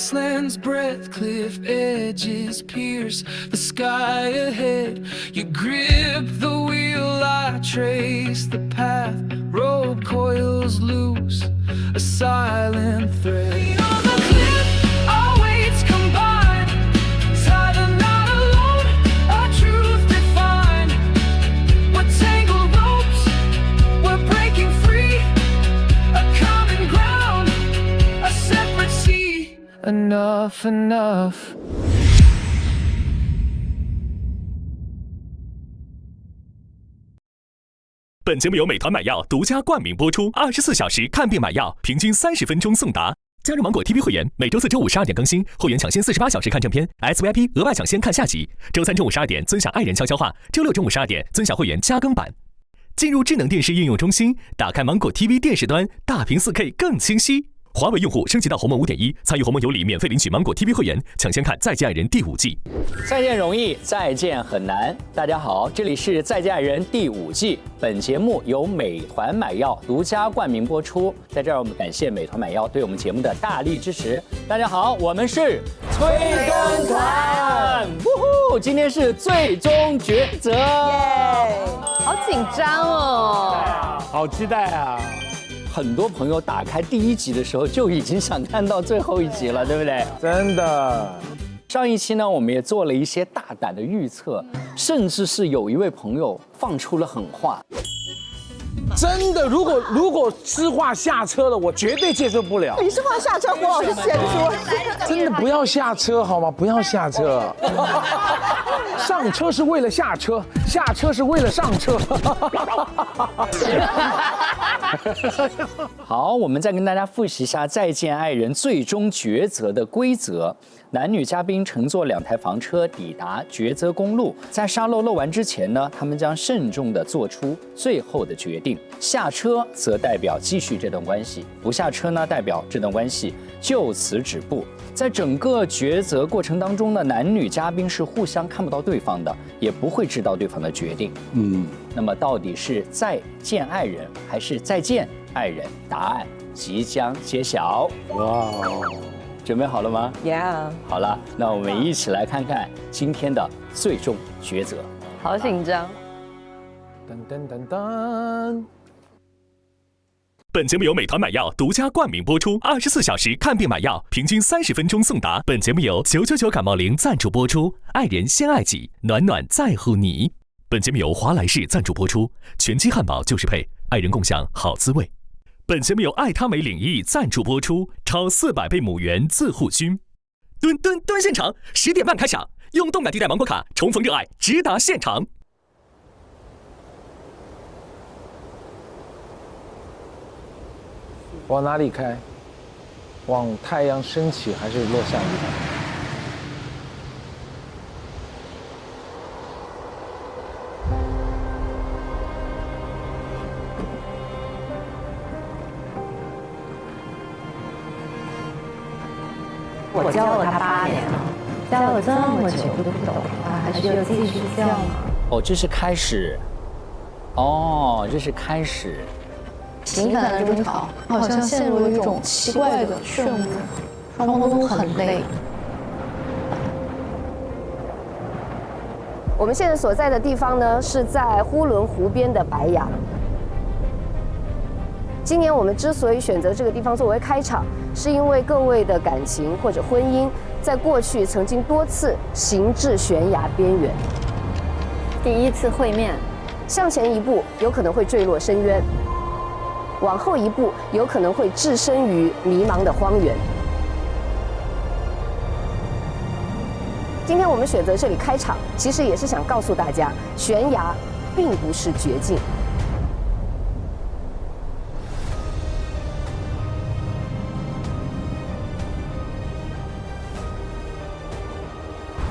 wasteland's breath, cliff edges pierce the sky ahead. You grip the wheel, I trace the path, rope coils loose, a silent thread. Beyond the cliff, our weights combine, tied and not alone, a truth defined. We're tangled ropes, we're breaking free, a common ground, a separate sea. Enough, enough. 本节目由美团买药独家冠名播出，24小时看病买药，平均30分钟送达。加入芒果 TV 会员，每周4、周5 12点更新，会员抢先48小时看正片 ，SVIP 额外抢先看下集。周3中午12点尊享爱人悄悄话，周6中午12点尊享会员加更版。进入智能电视应用中心，打开芒果 TV 电视端，大屏4K 更清晰。华为用户升级到鸿蒙5.1，参与鸿蒙有礼免费领取芒果 TV 会员，抢先看《再见爱人》第5季。再见容易，再见很难。大家好，这里是《再见爱人》第5季。本节目由美团买药独家冠名播出。在这儿，我们感谢美团买药对我们节目的大力支持。大家好，我们是催更团，今天是最终抉择，好紧张哦，好期待啊！很多朋友打开第1集的时候就已经想看到最后1集了，对不对？真的。上一期呢，我们也做了一些大胆的预测，甚至是有一位朋友放出了狠话。真的，如果知画下车了，我绝对接受不了。你是话下车，胡老师先说。真的不要下车好吗？不要下车。上车是为了下车，下车是为了上车。好，我们再跟大家复习一下《再见爱人》最终抉择的规则。男女嘉宾乘坐2台房车抵达抉择公路，在沙漏漏完之前呢，他们将慎重地做出最后的决定。下车则代表继续这段关系，不下车呢，代表这段关系就此止步。在整个抉择过程当中呢，男女嘉宾是互相看不到对方的，也不会知道对方的决定。那么到底是再见爱人还是再见爱人？答案即将揭晓。哇，准备好了吗 Yeah， 好了，那我们一起来看看今天的最终抉择。好紧张。噔噔噔噔。本节目由美团买药独家冠名播出，24小时看病买药，平均30分钟送达。本节目由999感冒灵赞助播出，爱人先爱己，暖暖在乎你。本节目由华莱士赞助播出，全鸡汉堡就是配，爱人共享好滋味。本节目由爱他美领益赞助播出，超400倍母源自护菌。蹲现场，10点半开场，用动感地带芒果卡重逢热爱，直达现场。往哪里开？往太阳升起还是落下开？我教了他8年了，教了这么久都不懂，他还需要继续教吗？哦，这是开始。哦，这是开始。情感的争吵好像陷入了一种奇怪的漩涡，双方都很累。我们现在所在的地方呢，是在呼伦湖边的白崖。今年我们之所以选择这个地方作为开场，是因为各位的感情或者婚姻，在过去曾经多次行至悬崖边缘。第1次会面，向前一步有可能会坠落深渊，往后一步有可能会置身于迷茫的荒原。今天我们选择这里开场，其实也是想告诉大家，悬崖并不是绝境。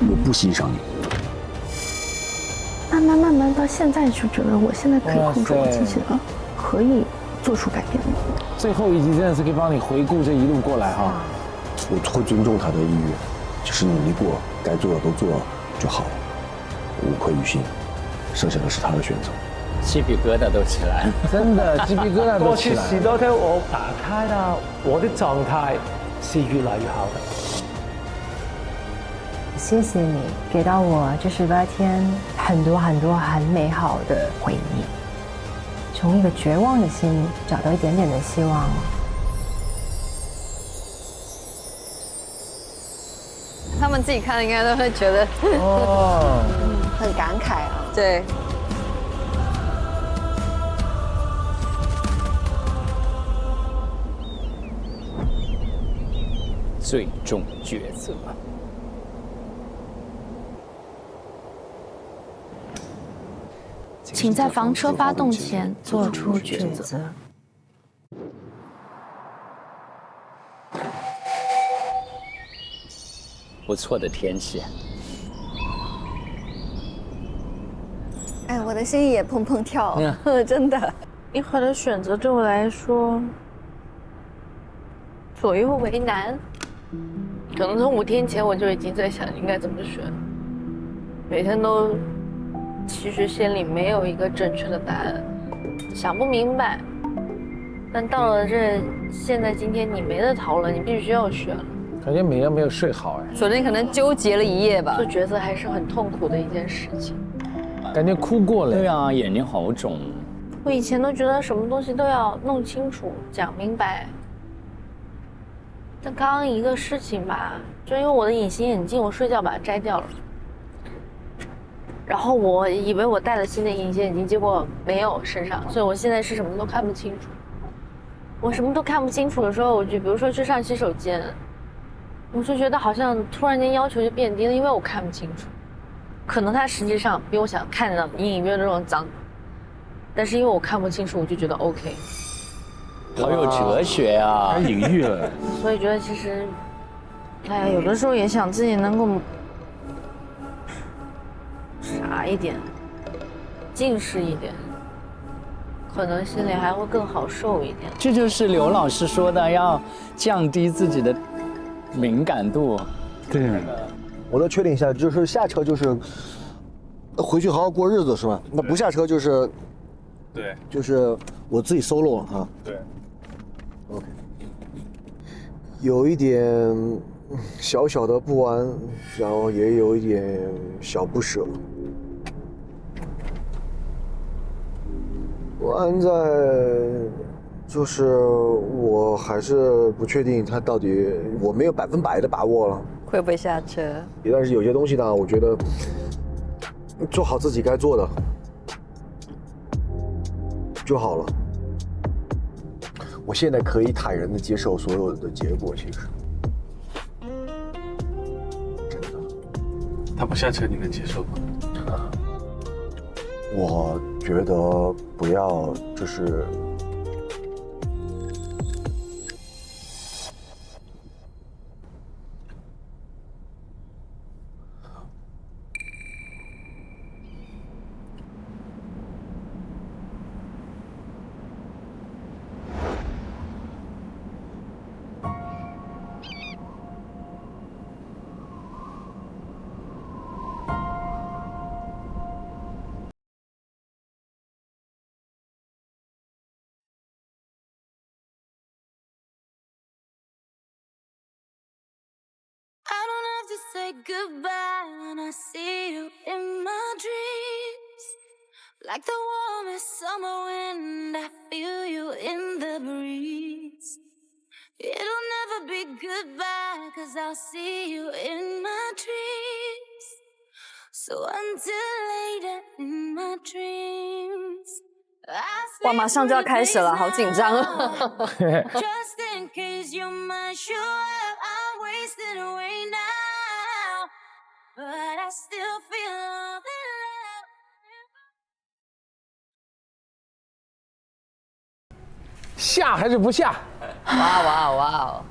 我不欣赏你。慢慢到现在就觉得我现在可以控制我自己了，可以做出改变了。最后1集真的是可以帮你回顾这一路过来哈。我会尊重他的意愿，就是努力过，该做的都做就好了，无愧于心，剩下的是他的选择。鸡皮疙瘩都起来了，真的鸡皮疙瘩都起来了。過去士多廳我打開啦，我的狀態是越來越好的。谢谢你给到我这18天很多很美好的回忆，从一个绝望的心找到一点点的希望。他们自己看应该都会觉得很感慨啊。对。最终抉择。请在房车发动前做出抉择。不错的天气。哎，我的心也砰砰跳，真的。一会儿的选择对我来说左右为难。可能从5天前我就已经在想应该怎么选，每天都其实心里没有一个正确的答案，想不明白。但到了现在今天你没得逃了，你必须要选了。感觉每天没有睡好哎。昨天可能纠结了一夜吧。做抉择还是很痛苦的一件事情。感觉哭过了。对啊，眼睛好肿。我以前都觉得什么东西都要弄清楚、讲明白。但刚刚一个事情吧，就因为我的隐形眼镜，我睡觉把它摘掉了。然后我以为我戴了新的隐形眼镜，结果没有身上，所以我现在是什么都看不清楚。我什么都看不清楚的时候，我就比如说去上洗手间，我就觉得好像突然间要求就变低了，因为我看不清楚。可能它实际上比我想看到隐隐约约那种脏，但是因为我看不清楚，我就觉得 OK。好有哲学啊！太隐喻了。所以觉得其实，哎呀，有的时候也想自己能够傻一点，近视一点，可能心里还会更好受一点。这就是刘老师说的，要降低自己的敏感度。对。我再确定一下，就是下车就是回去好好过日子是吧？那不下车就是，对，就是我自己 solo 了哈。对。OK。有一点小小的不安，然后也有一点小不舍。不安在就是我还是不确定他到底，我没有100%的把握了。会不会下车？但是有些东西呢，我觉得做好自己该做的就好了。我现在可以坦然的接受所有的结果，其实真的。他不下车，你能接受吗？我觉得不要就是。Say goodbye when I see you in my dreams. Like the warmest summer wind, I feel you in the breeze. It'll never be goodbye, 'cause I'll see you in my dreams. So until later in my dreams. 哇，马上就要开始了，好紧张啊！ Just in case you might show up, I'm wasting away now, but I still feel love in love. 下还是不下？哇哇哇！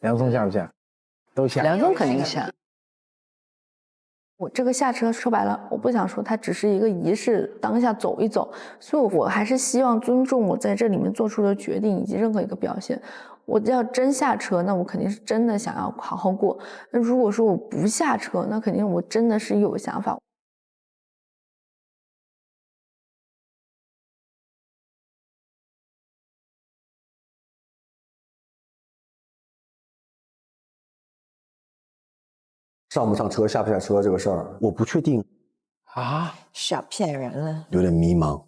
梁松下不下？都下。梁松肯定下。我这个下车说白了，我不想说它只是一个仪式，当下走一走，所以我还是希望尊重我在这里面做出的决定以及任何一个表现。我要真下车，那我肯定是真的想要好好过。那如果说我不下车，那肯定我真的是有想法。上不上车、下不下车这个事儿，我不确定啊，傻骗人了。有点迷茫。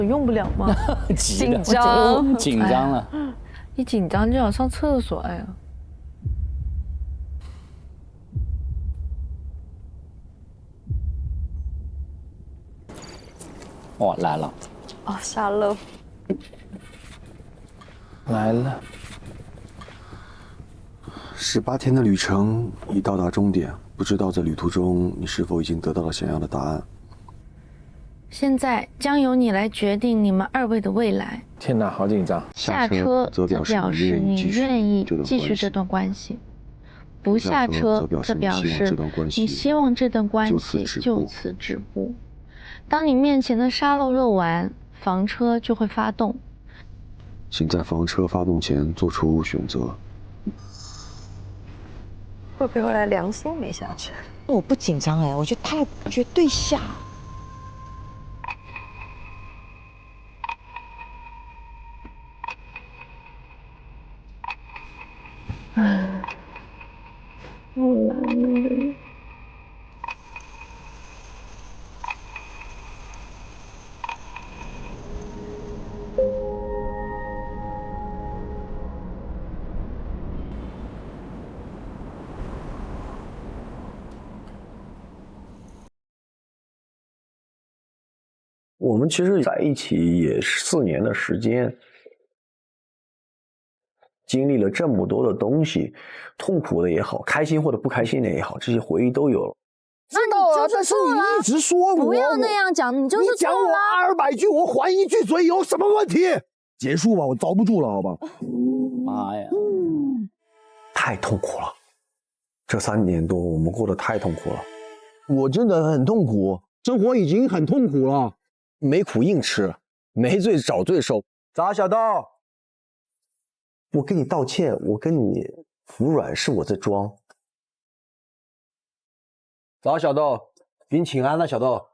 用不了吗？紧张，紧张了。一紧张就想上厕所，哎呀！哦，来了。哦，下楼。来了。18天的旅程已到达终点，不知道在旅途中你是否已经得到了想要的答案。现在将由你来决定你们2位的未来。天哪，好紧张！下车则表示你愿意继续这段关系，不下车则表示你希望这段关系就此止步。当你面前的沙漏漏完，房车就会发动。请在房车发动前做出选择。会不会后来良心没下去？我不紧张哎，我觉得他绝对下。我们其实在一起也4年的时间，经历了这么多的东西，痛苦的也好，开心或者不开心的也好，这些回忆都有了。那你就是错了，一直说我不要那样讲，你就是错了。你讲我200句，我还1句嘴，有什么问题？结束吧，我遭不住了，好吧？妈呀，太痛苦了，这3年多我们过得太痛苦了，我真的很痛苦，生活已经很痛苦了，没苦硬吃，没罪找罪受。咋，小豆？我跟你道歉，我跟你服软，是我在装。早，小豆，给你请安了，小豆。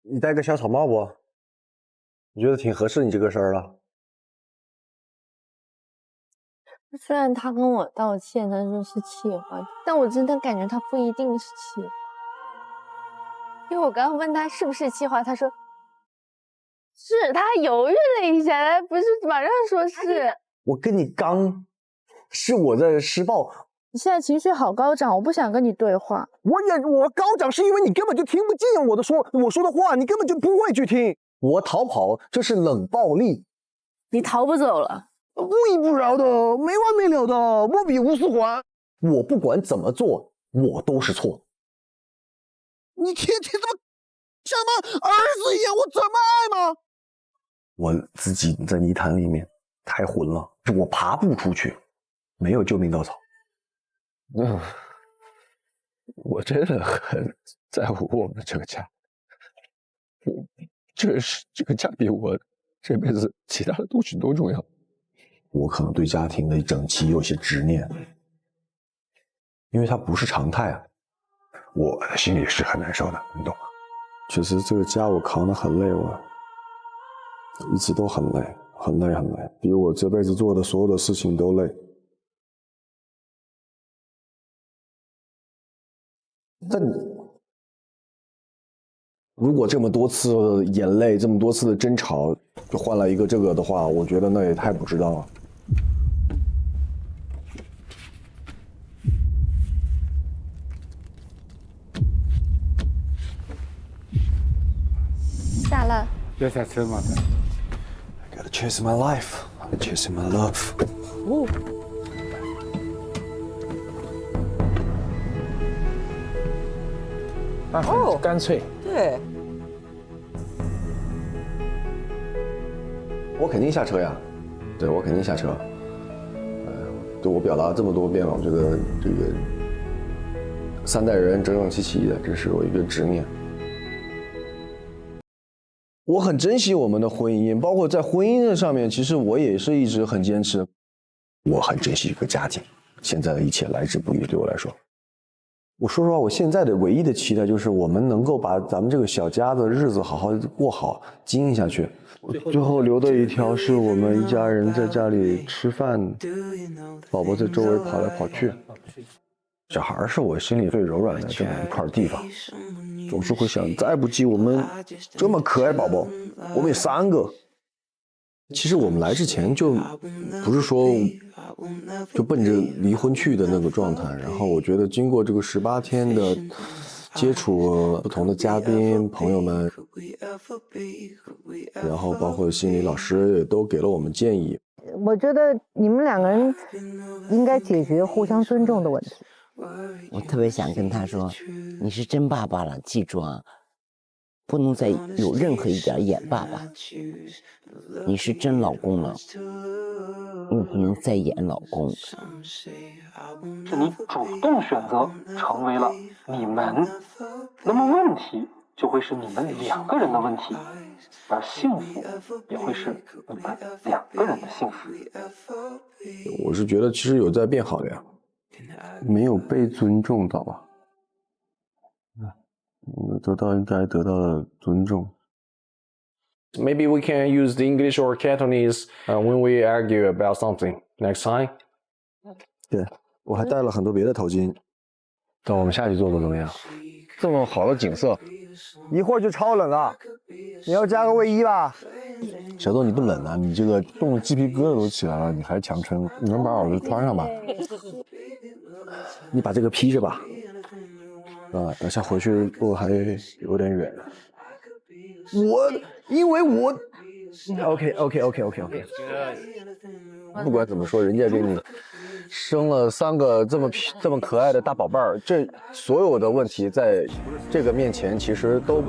你戴个小草帽不？你觉得挺合适你这个事儿了。虽然他跟我道歉，他说是气话，但我真的感觉他不一定是气话。因为我刚刚问他是不是气话，他说是，他还犹豫了一下，他不是马上说是。我跟你刚，是我在施暴。你现在情绪好高涨，我不想跟你对话。我高涨是因为你根本就听不进我说的话，你根本就不会去听。我逃跑，这是冷暴力。你逃不走了。不依不饶的，没完没了的，莫比乌斯环。我不管怎么做，我都是错。你天天怎么像妈儿子一样，我怎么爱吗？我自己在泥潭里面太混了，我爬不出去，没有救命稻草。我真的很在乎我们这个家，这个家比我这辈子其他的东西都重要。我可能对家庭的整齐有些执念，因为它不是常态啊，我心里是很难受的，你懂吗？确实，这个家我扛得很累，我一直都很累，很累，很累，比我这辈子做的所有的事情都累。但如果这么多次眼泪，这么多次的争吵，就换来一个这个的话，我觉得那也太不值当了。下了。要下车吗？ I gotta chase my life, I'm chasing my love。哦，啊，很干脆。对，我肯定下车呀，对我肯定下车。对我表达这么多遍了，我觉得这个3代人整整齐齐的，这是我一个执念。我很珍惜我们的婚姻，包括在婚姻的上面，其实我也是一直很坚持。我很珍惜一个家庭，现在的一切来之不易，对我来说。我说实话，我现在的唯一的期待就是我们能够把咱们这个小家的日子好好过好，经营下去。最后留的一条是我们一家人在家里吃饭，宝宝在周围跑来跑去。小孩是我心里最柔软的这么一块地方，总是会想，再不济我们这么可爱宝宝，我们有3个。其实我们来之前就不是说就奔着离婚去的那个状态，然后我觉得经过这个18天的接触不同的嘉宾朋友们，然后包括心理老师也都给了我们建议。我觉得你们2个人应该解决互相尊重的问题。我特别想跟他说，你是真爸爸了，记住啊，不能再有任何一点演爸爸。你是真老公了，你不能再演老公。是你主动选择成为了你们，那么问题就会是你们2个人的问题，而幸福也会是你们2个人的幸福。我是觉得其实有在变好的呀。没有被尊重到吧？得到应该得到的尊重。Maybe we can use the English or Cantonese when we argue about something next time. 对，我还带了很多别的头巾。那我们下去做做怎么样？这么好的景色，一会儿就超冷啊！你要加个卫衣吧。小豆，你不冷啊？你这个冻得鸡皮疙瘩都起来了，你还强撑？你能把耳朵穿上吧？你把这个披着吧。等下回去路还有点远。因为我 OK。不管怎么说，人家给你生了3个这么可爱的大宝贝儿，这所有的问题在这个面前其实都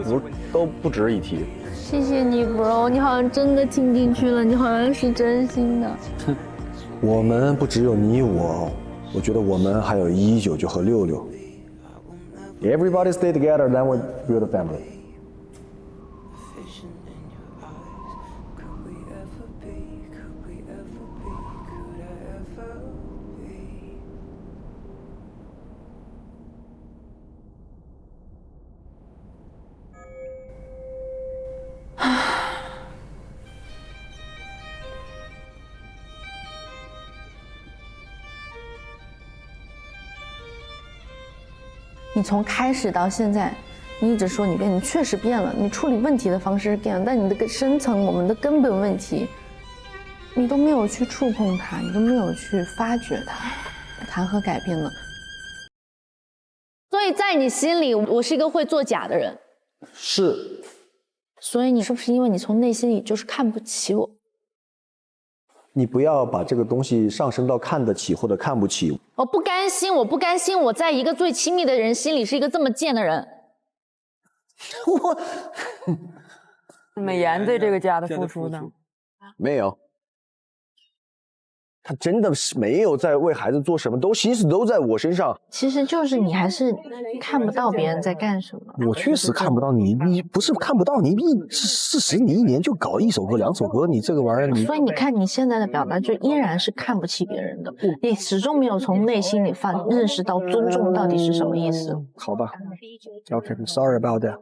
不值一提。谢谢你 ，bro， 你好像真的听进去了，你好像是真心的。我们不只有你我觉得我们还有119和66。Everybody stay together, then we build a family.你从开始到现在，你一直说你变，你确实变了，你处理问题的方式变了，但你的深层，我们的根本问题，你都没有去触碰它，你都没有去发掘它，谈何改变呢？所以在你心里，我是一个会作假的人。是。所以你是不是因为你从内心里就是看不起我？你不要把这个东西上升到看得起或者看不起。我不甘心，我不甘心，我在一个最亲密的人心里是一个这么贱的人。美颜对这个家的付出呢？没有，他真的是没有在为孩子做什么，心思都在我身上。其实就是你还是看不到别人在干什么。我确实看不到你不是看不到你，事实你1年就搞1首歌2首歌，你这个玩意儿你。所以你看你现在的表达就依然是看不起别人的，你始终没有从内心里认识到尊重到底是什么意思。好吧 ，OK，I'm sorry about that。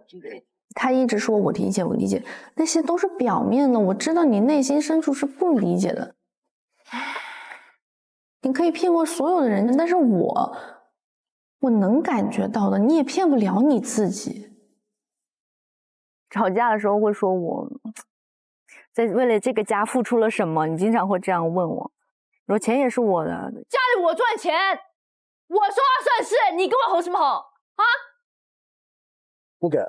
他一直说我理解，我理解，那些都是表面的，我知道你内心深处是不理解的。你可以骗过所有的人，但是我我能感觉到的，你也骗不了你自己。吵架的时候会说我在为了这个家付出了什么，你经常会这样问我。我说钱也是我的，家里我赚钱，我说话算事，你跟我吼什么吼啊？不敢，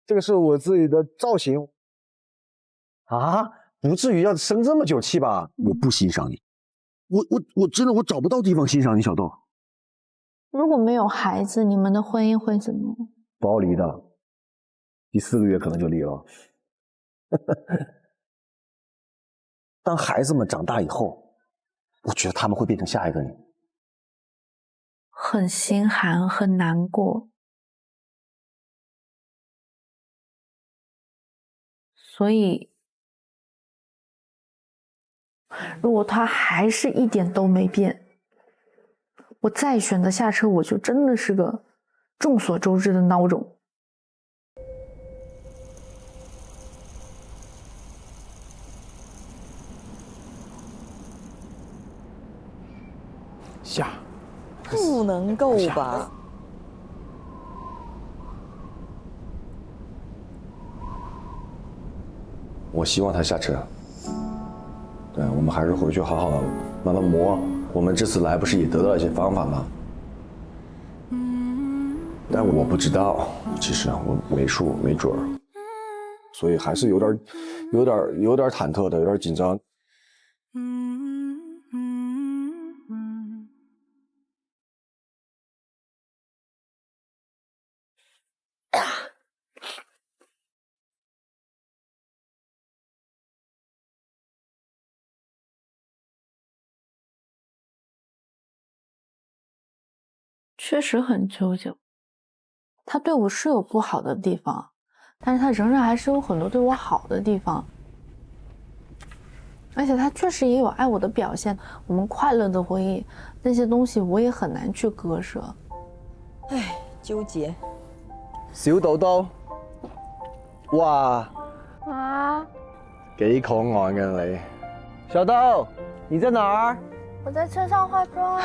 这个是我自己的造型。啊，不至于要生这么久气吧？我不欣赏你，我真的找不到地方欣赏你，小豆。如果没有孩子，你们的婚姻会怎么？不好离的，第4个月可能就离了。当孩子们长大以后，我觉得他们会变成下一个你。很心寒，很难过。所以，如果他还是一点都没变，我再选择下车，我就真的是个众所周知的孬种。下，不能够吧？我希望他下车。对，我们还是回去好好慢慢磨。我们这次来不是也得到了一些方法吗？但我不知道，其实我没数没准儿，所以还是有点忐忑的，有点紧张。确实很纠结，他对我是有不好的地方，但是他仍然还是有很多对我好的地方，而且他确实也有爱我的表现，我们快乐的回忆，那些东西我也很难去割舍。唉，纠结。小豆豆，哇，啊，幾可愛嘅你。小豆，你在哪兒？我在车上化妆。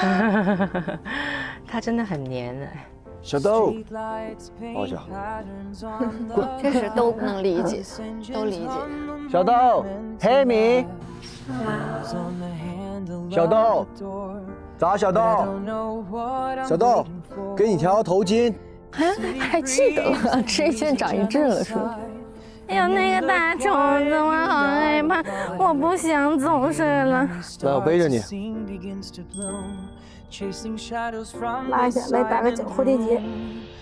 他真的很黏哎。小豆，抱一下。确实都能理解，都理解。小豆 ，Hammy。小豆，咋？小豆，小豆，给你条头巾。还记得了，吃一堑长一智了是吧？有那个大虫子，我好害怕，我不想走失了。来，我背着你。拉下来打个蝴蝶结。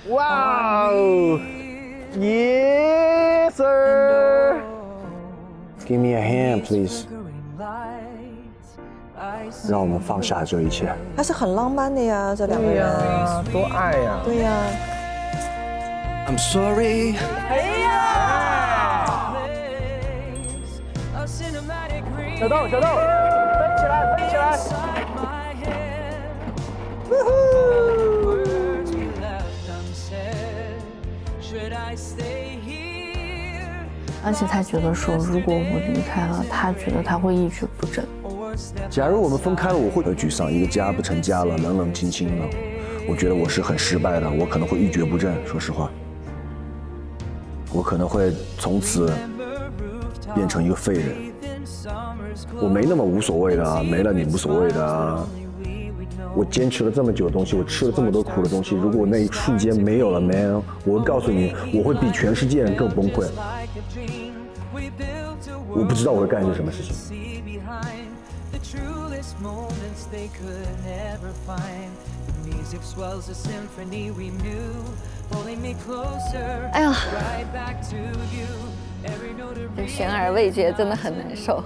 哇哦 ，Yes sir。Give me a hand, please。让我们放下这一切。还是很浪漫的呀，这两个人。对呀，多爱呀。对呀。I'm sorry。哎呀！小豆，小豆，飞起来，飞起来！而且他觉得说，如果我离开了，他觉得他会一蹶不振。假如我们分开了，我会很沮丧，一个家不成家了，冷冷清清的，我觉得我是很失败的，我可能会一蹶不振。说实话，我可能会从此变成一个废人。我没那么无所谓的啊，没了你无所谓的啊。我坚持了这么久的东西，我吃了这么多苦的东西，如果那一瞬间没有了 ，man， 我会告诉你，我会比全世界人更崩溃。我不知道我会干一些什么事情。哎呀，这悬而未决真的很难受。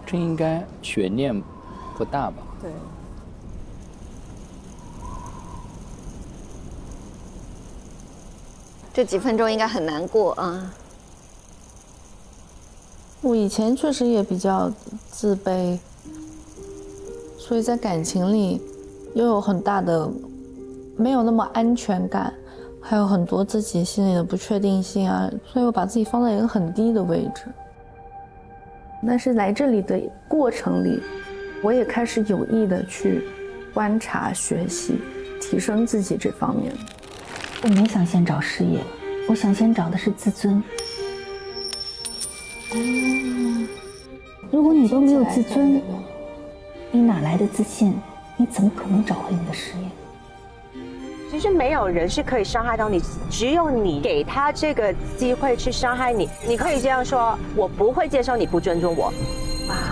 这应该悬念不大吧？对。这几分钟应该很难过啊。我以前确实也比较自卑，所以在感情里又有很大的没有那么安全感，还有很多自己心里的不确定性啊，所以我把自己放在一个很低的位置。但是来这里的过程里，我也开始有意的去观察、学习、提升自己这方面。我没想先找事业，我想先找的是自尊。如果你都没有自尊，你哪来的自信？你怎么可能找回你的事业？其实没有人是可以伤害到你，只有你给他这个机会去伤害你。你可以这样说：我不会接受你不尊重我，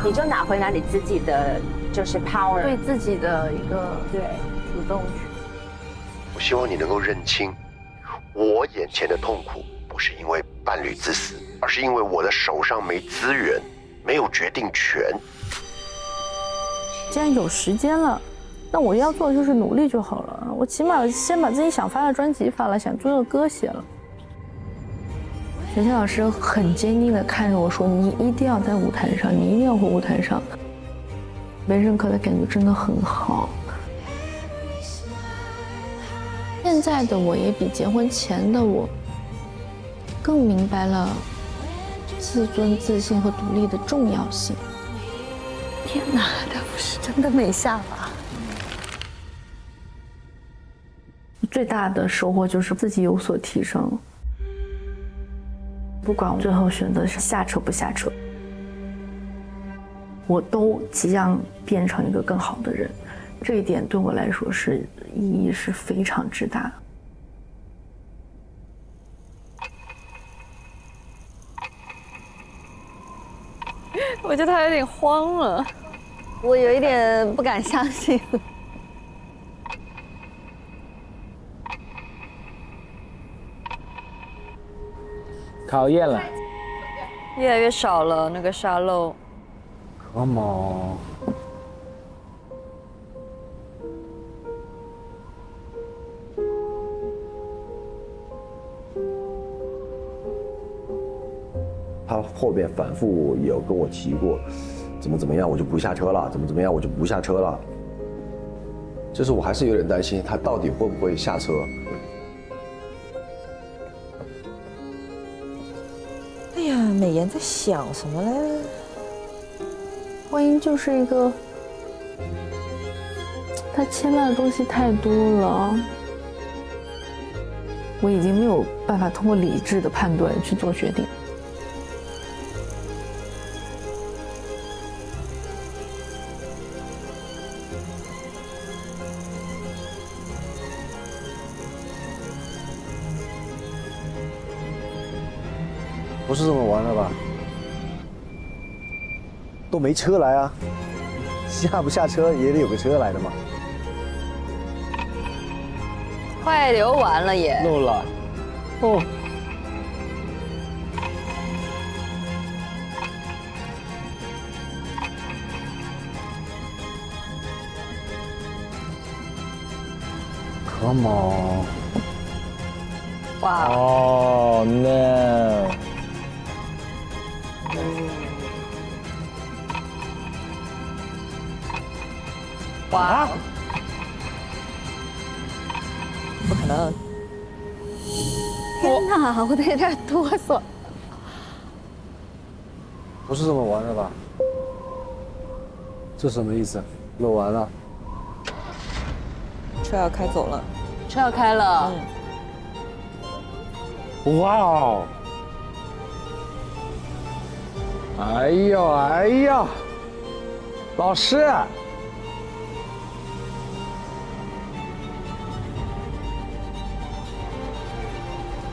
你就拿回来你自己的就是 power， 对自己的一个主动权。我希望你能够认清，我眼前的痛苦不是因为伴侣自私，而是因为我的手上没资源，没有决定权。既然有时间了，那我要做的就是努力就好了。我起码先把自己想发的专辑发了，想做的歌写了。学校老师很坚定地看着我说：“你一定要在舞台上，你一定要回舞台上。”被认可的感觉真的很好。现在的我也比结婚前的我更明白了自尊、自信和独立的重要性。天哪，他不是真的没下吧？最大的收获就是自己有所提升，不管我最后选择是下车不下车，我都即将变成一个更好的人，这一点对我来说是意义是非常之大的。我觉得他有点慌了，我有一点不敢相信。考验了，越来越少了那个沙漏。Come on。他后边反复有跟我提过，怎么样我就不下车了，怎么样我就不下车了。就是我还是有点担心他到底会不会下车。哎呀，美妍在想什么嘞？婚姻就是一个，它牵绊的东西太多了，我已经没有办法通过理智的判断去做决定。不是这么玩的吧？都没车来啊，下不下车也得有个车来的嘛。快流完了耶！漏了，哦。Come on。哇。哦 no。哇！不可能！天哪，我都有点哆嗦。不是这么玩的吧？这什么意思？漏完了。车要开走了。车要开了。哇哦！哎呦哎呦，老师。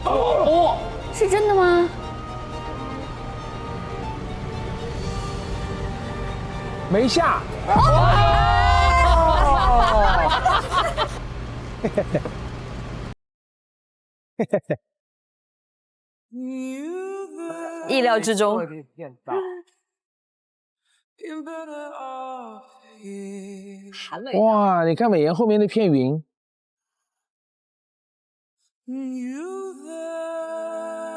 哦，是真的吗？没下。意料之中。哇，你看美颜后面那片云。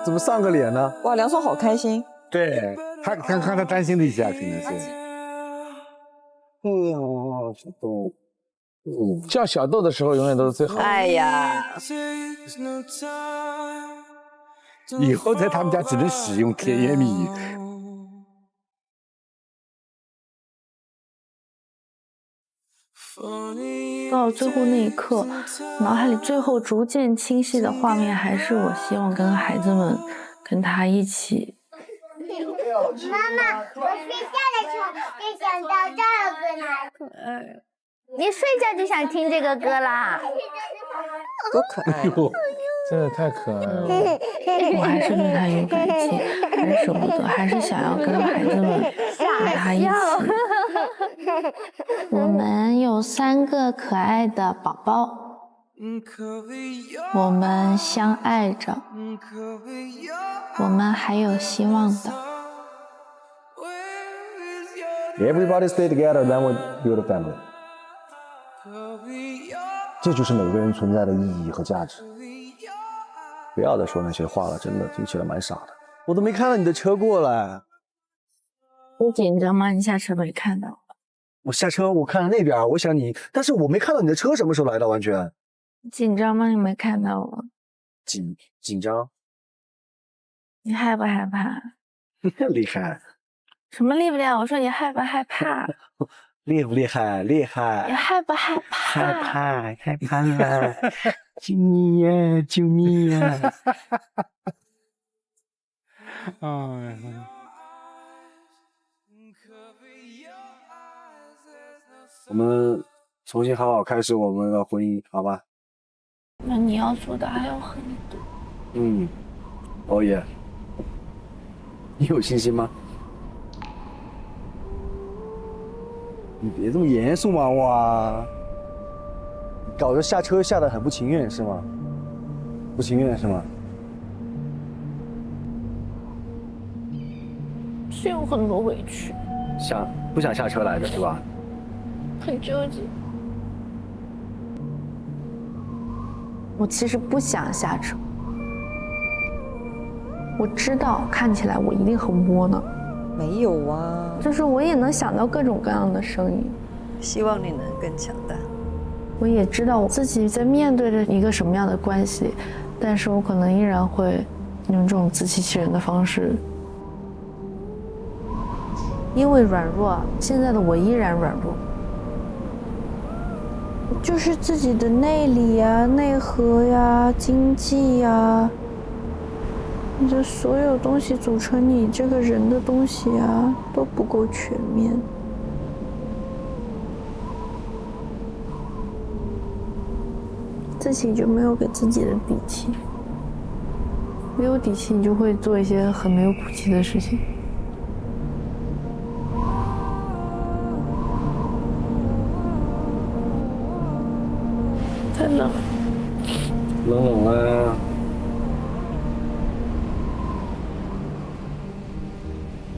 怎么上个脸呢？哇，梁松好开心。对他，刚刚他担心了一下，可能是。哎呦，小豆，叫小豆的时候永远都是最好的。哎呀，以后在他们家只能使用甜言蜜语。到了最后那一刻，脑海里最后逐渐清晰的画面，还是我希望跟孩子们跟他一起。妈妈，我睡觉的时候就想到这个歌。你睡觉就想听这个歌啦？多可爱呀！真的太可爱了。我还是对他有感情，还是舍不得，还是想要跟孩子们跟他一起。我们有3个可爱的宝宝，我们相爱着，我们还有希望的。Everybody stay together, then we build a family。这就是每个人存在的意义和价值。不要再说那些话了，真的听起来蛮傻的。我都没看到你的车过来。你紧张吗？你下车没看到？我下车，我看了那边，我想你，但是我没看到你的车什么时候来的，完全。紧张吗？你没看到我？紧张？你害不害怕？厉害。什么厉不厉害？我说你害不害怕？厉不厉害？厉害。你害不害怕？害怕了。救你呀！救你呀！哎。我们重新好好开始我们的婚姻，好吧？那你要做的还有很多。哦耶！你有信心吗？你别这么严肃嘛，哇！搞得下车下得很不情愿是吗？不情愿是吗？是有很多委屈。不想下车来的是吧？很纠结。我其实不想下车，我知道看起来我一定很窝囊。没有啊，就是我也能想到各种各样的声音。希望你能更强大。我也知道我自己在面对着一个什么样的关系，但是我可能依然会用这种自欺欺人的方式。因为软弱，现在的我依然软弱。就是自己的内里呀、内核呀、经济呀，你的所有东西组成你这个人的东西啊，都不够全面。自己就没有给自己的底气，没有底气，你就会做一些很没有骨气的事情。太冷了，冷了。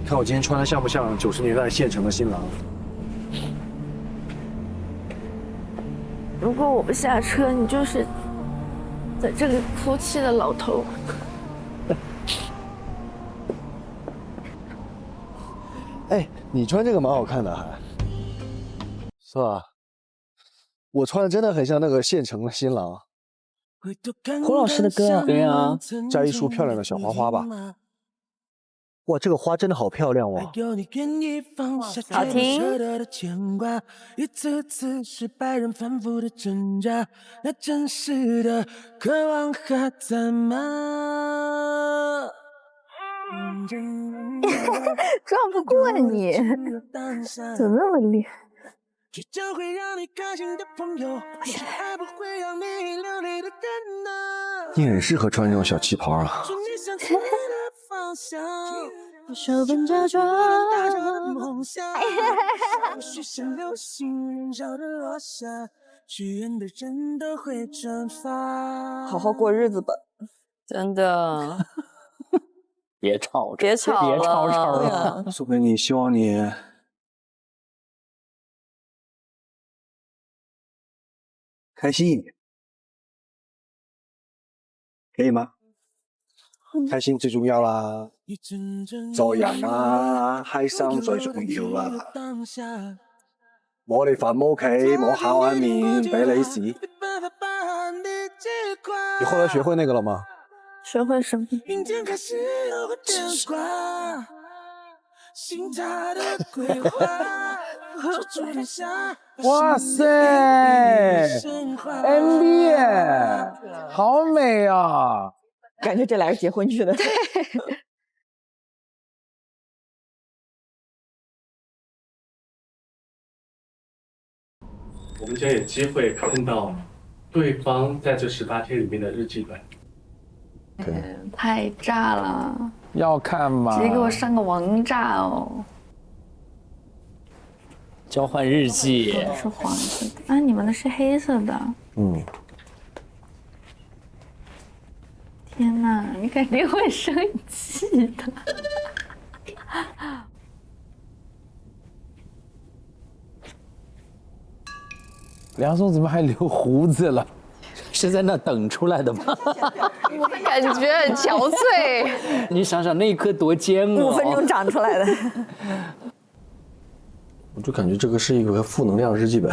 看我今天穿的像不像90年代县城的新郎？如果我不下车，你就是在这里哭泣的老头。哎，你穿这个蛮好看的，还是吧？我穿的真的很像那个县城的新郎。胡老师的歌，对啊，加一束漂亮的小花花吧。哇，这个花真的好漂亮哇！好听。一次次失败人反复的挣扎，那真实的渴望还在吗？撞不过你，怎么那么厉害？倔强会让你开心的朋友，爱不会让你流泪的人呢。你很适合穿这种小旗袍啊。我手本假装打着梦想，许像流星燃烧的落下，许愿的人都会蒸发。好好过日子吧，真的。别吵，别吵了，别吵了。苏菲，你希望你开心一点，可以吗？開心最重要啦，做人啊，開心最重要啦。我哋父母屋企冇烤碗面俾你試。你後來學會那個了嗎？學會什麼？哇塞 ，MV 好美啊！感觉这俩是结婚去的。对。我们将有机会看到对方在这18天里面的日记本。太炸了！要看吗？直接给我上个王炸哦！交换日记是黄色的，啊，你们的是黑色的。嗯。天哪，你肯定会生气的。梁松怎么还留胡子了？是在那等出来的吗？我感觉很憔悴。你想想那一刻多煎熬。5分钟长出来的。我就感觉这个是一个负能量日记本。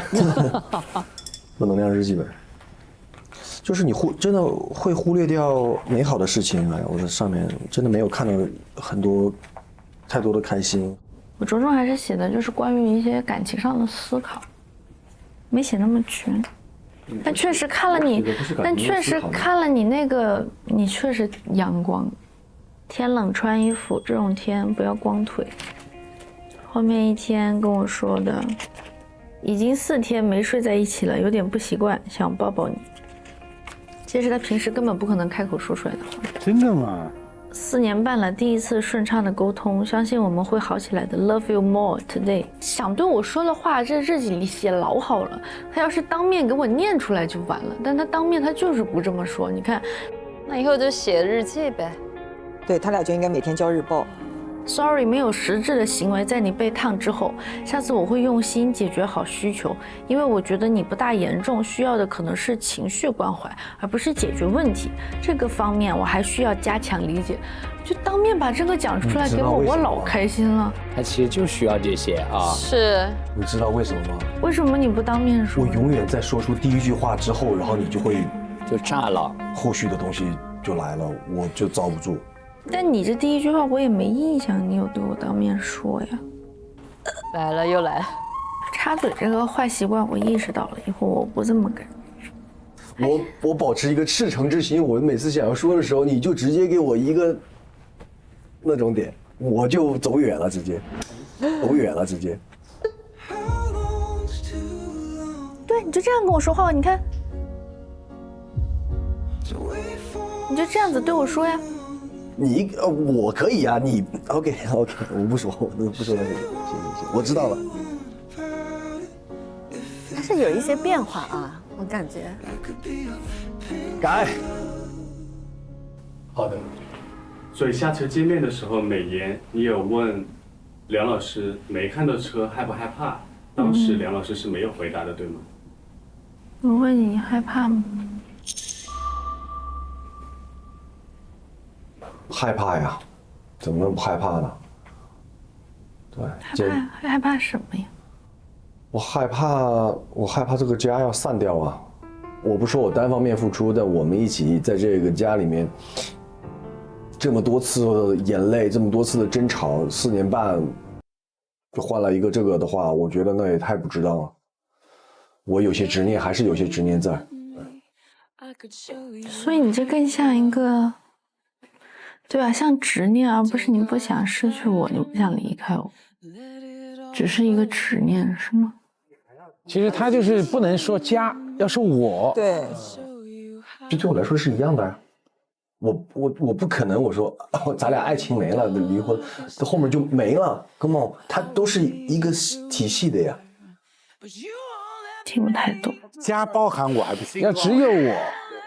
负能量日记本，就是你真的会忽略掉美好的事情啊！我在上面真的没有看到太多的开心。我着重还是写的就是关于一些感情上的思考，没写那么全。但确实看了你，那个，你确实阳光。天冷穿衣服，这种天不要光腿。后面一天跟我说的，已经4天没睡在一起了，有点不习惯，想抱抱你。这是他平时根本不可能开口说出来的话。真的吗？4年半了，第一次顺畅的沟通，相信我们会好起来的。Love you more today。想对我说的话，这日记里写老好了。他要是当面给我念出来就完了，但他当面他就是不这么说。你看，那以后就写日记呗。对他俩就应该每天交日报。Sorry， 没有实质的行为，在你被烫之后，下次我会用心解决好需求，因为我觉得你不大严重，需要的可能是情绪关怀，而不是解决问题。这个方面我还需要加强理解。就当面把这个讲出来给我，我老开心了。他其实就需要这些啊。是。你知道为什么吗？为什么你不当面说？我永远在说出第一句话之后，然后你就炸了，后续的东西就来了，我就遭不住。但你这第一句话我也没印象，你有对我当面说呀？来了又来了，插嘴这个坏习惯我意识到了，以后我不这么干。我保持一个赤诚之心，我每次想要说的时候，你就直接给我一个那种点，我就走远了，直接。对，你就这样跟我说话，你看，你就这样子对我说呀。我可以啊，你 OK， 我不说那些，行，我知道了。但是有一些变化啊，我感觉。改。好的。所以下车见面的时候，美颜你有问梁老师没看到车害不害怕？当时梁老师是没有回答的，对吗？我问你害怕吗？害怕呀，怎么能不害怕呢？对，害怕什么呀？我害怕这个家要散掉啊！我不说我单方面付出，但我们一起在这个家里面，这么多次的眼泪，这么多次的争吵，4年半，就换了一个这个的话，我觉得那也太不值当了。我有些执念，还是有些执念在。所以你这更像一个。对啊，像执念，而不是你不想失去我，你不想离开我，只是一个执念，是吗？其实他就是不能说家，要说我。对，这对我来说是一样的呀。我不可能，我说咱俩爱情没了，离婚，后面就没了。Come on， 它都是一个体系的呀。听不太懂。家包含我还不行，要只有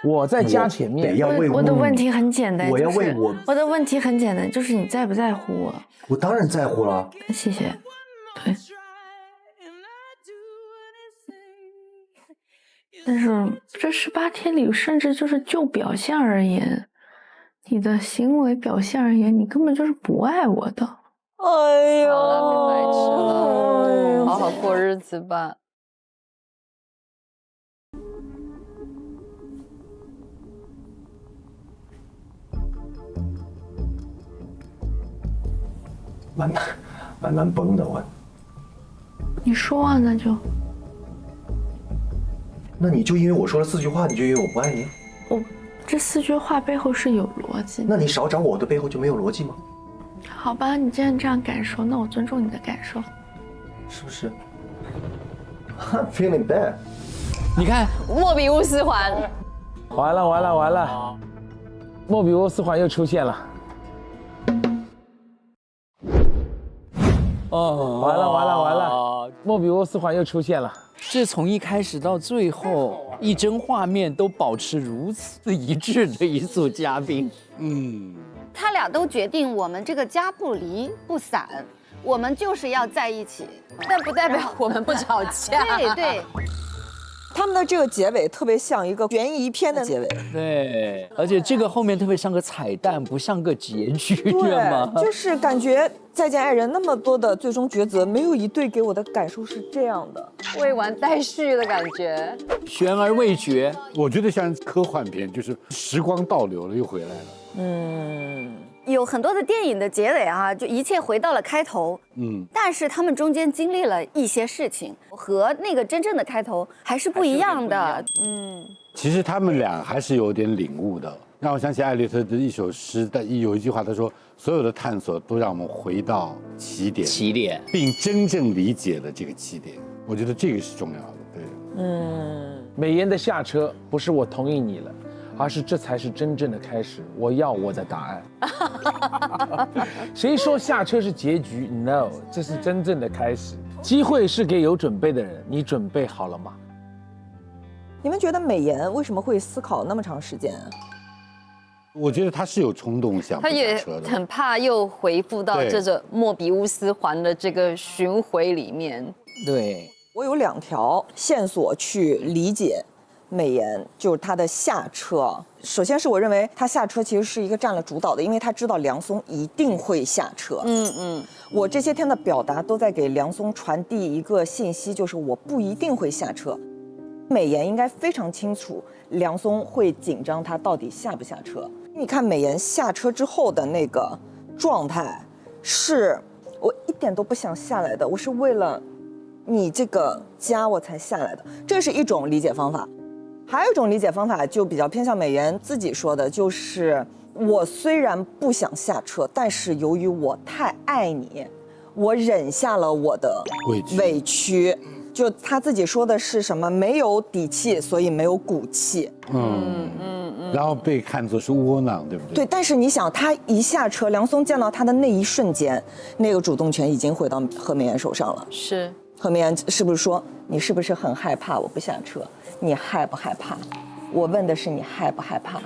我在家前面。我的问题很简单，我要为我的问题很简单，就是你在不在乎我？我当然在乎了。谢谢。对。但是这18天里，甚至就是就表现而言，你的行为表现而言，你根本就是不爱我的。哎呦，好了，别白痴了，好好过日子吧。蛮难崩的，你说啊，那就。那你就因为我说了4句话，你就因为我不爱你？我这4句话背后是有逻辑的。那你少找我的背后就没有逻辑吗？好吧，你既然这样感受，那我尊重你的感受。是不是 ？I'm feeling bad。你看，莫比乌斯环，完了，莫比乌斯环又出现了。哦，完了，莫比乌斯环又出现了。这从一开始到最后，一帧画面都保持如此一致的一组嘉宾。他俩都决定我们这个家不离不散，我们就是要在一起，但不代表我们不吵架。对。他们的这个结尾特别像一个悬疑片的结尾，对，而且这个后面特别像个彩蛋，不像个结局，对吗？就是感觉《再见爱人》那么多的最终抉择，没有一对给我的感受是这样的，未完待续的感觉，悬而未决。我觉得像科幻片，就是时光倒流了又回来了。有很多的电影的结尾啊，就一切回到了开头。但是他们中间经历了一些事情，和那个真正的开头还是不一样的。其实他们俩还是有点领悟的，让我想起艾略特的一首诗，有一句话他说：“所有的探索都让我们回到起点，并真正理解了这个起点。”我觉得这个是重要的。对，美颜的下车不是我同意你了。而是这才是真正的开始，我要我的答案。谁说下车是结局 ？No， 这是真正的开始。机会是给有准备的人，你准备好了吗？你们觉得美颜为什么会思考那么长时间啊？我觉得他是有冲动想不下车的，他也很怕又回复到这个莫比乌斯环的这个巡回里面。对，我有2条线索去理解。美颜就是他的下车，首先是我认为他下车其实是一个占了主导的，因为他知道梁松一定会下车。我这些天的表达都在给梁松传递一个信息，就是我不一定会下车。美颜应该非常清楚梁松会紧张，他到底下不下车。你看美颜下车之后的那个状态，是我一点都不想下来的，我是为了你这个家我才下来的，这是一种理解方法。还有一种理解方法就比较偏向美颜自己说的，就是我虽然不想下车，但是由于我太爱你，我忍下了我的委屈。就他自己说的是什么？没有底气，所以没有骨气。然后被看作是窝囊，对不对？对，但是你想，他一下车，梁松见到他的那一瞬间，那个主动权已经回到何美颜手上了。是。何美颜是不是说你是不是很害怕我不下车？你害不害怕？我问的是你害不害怕？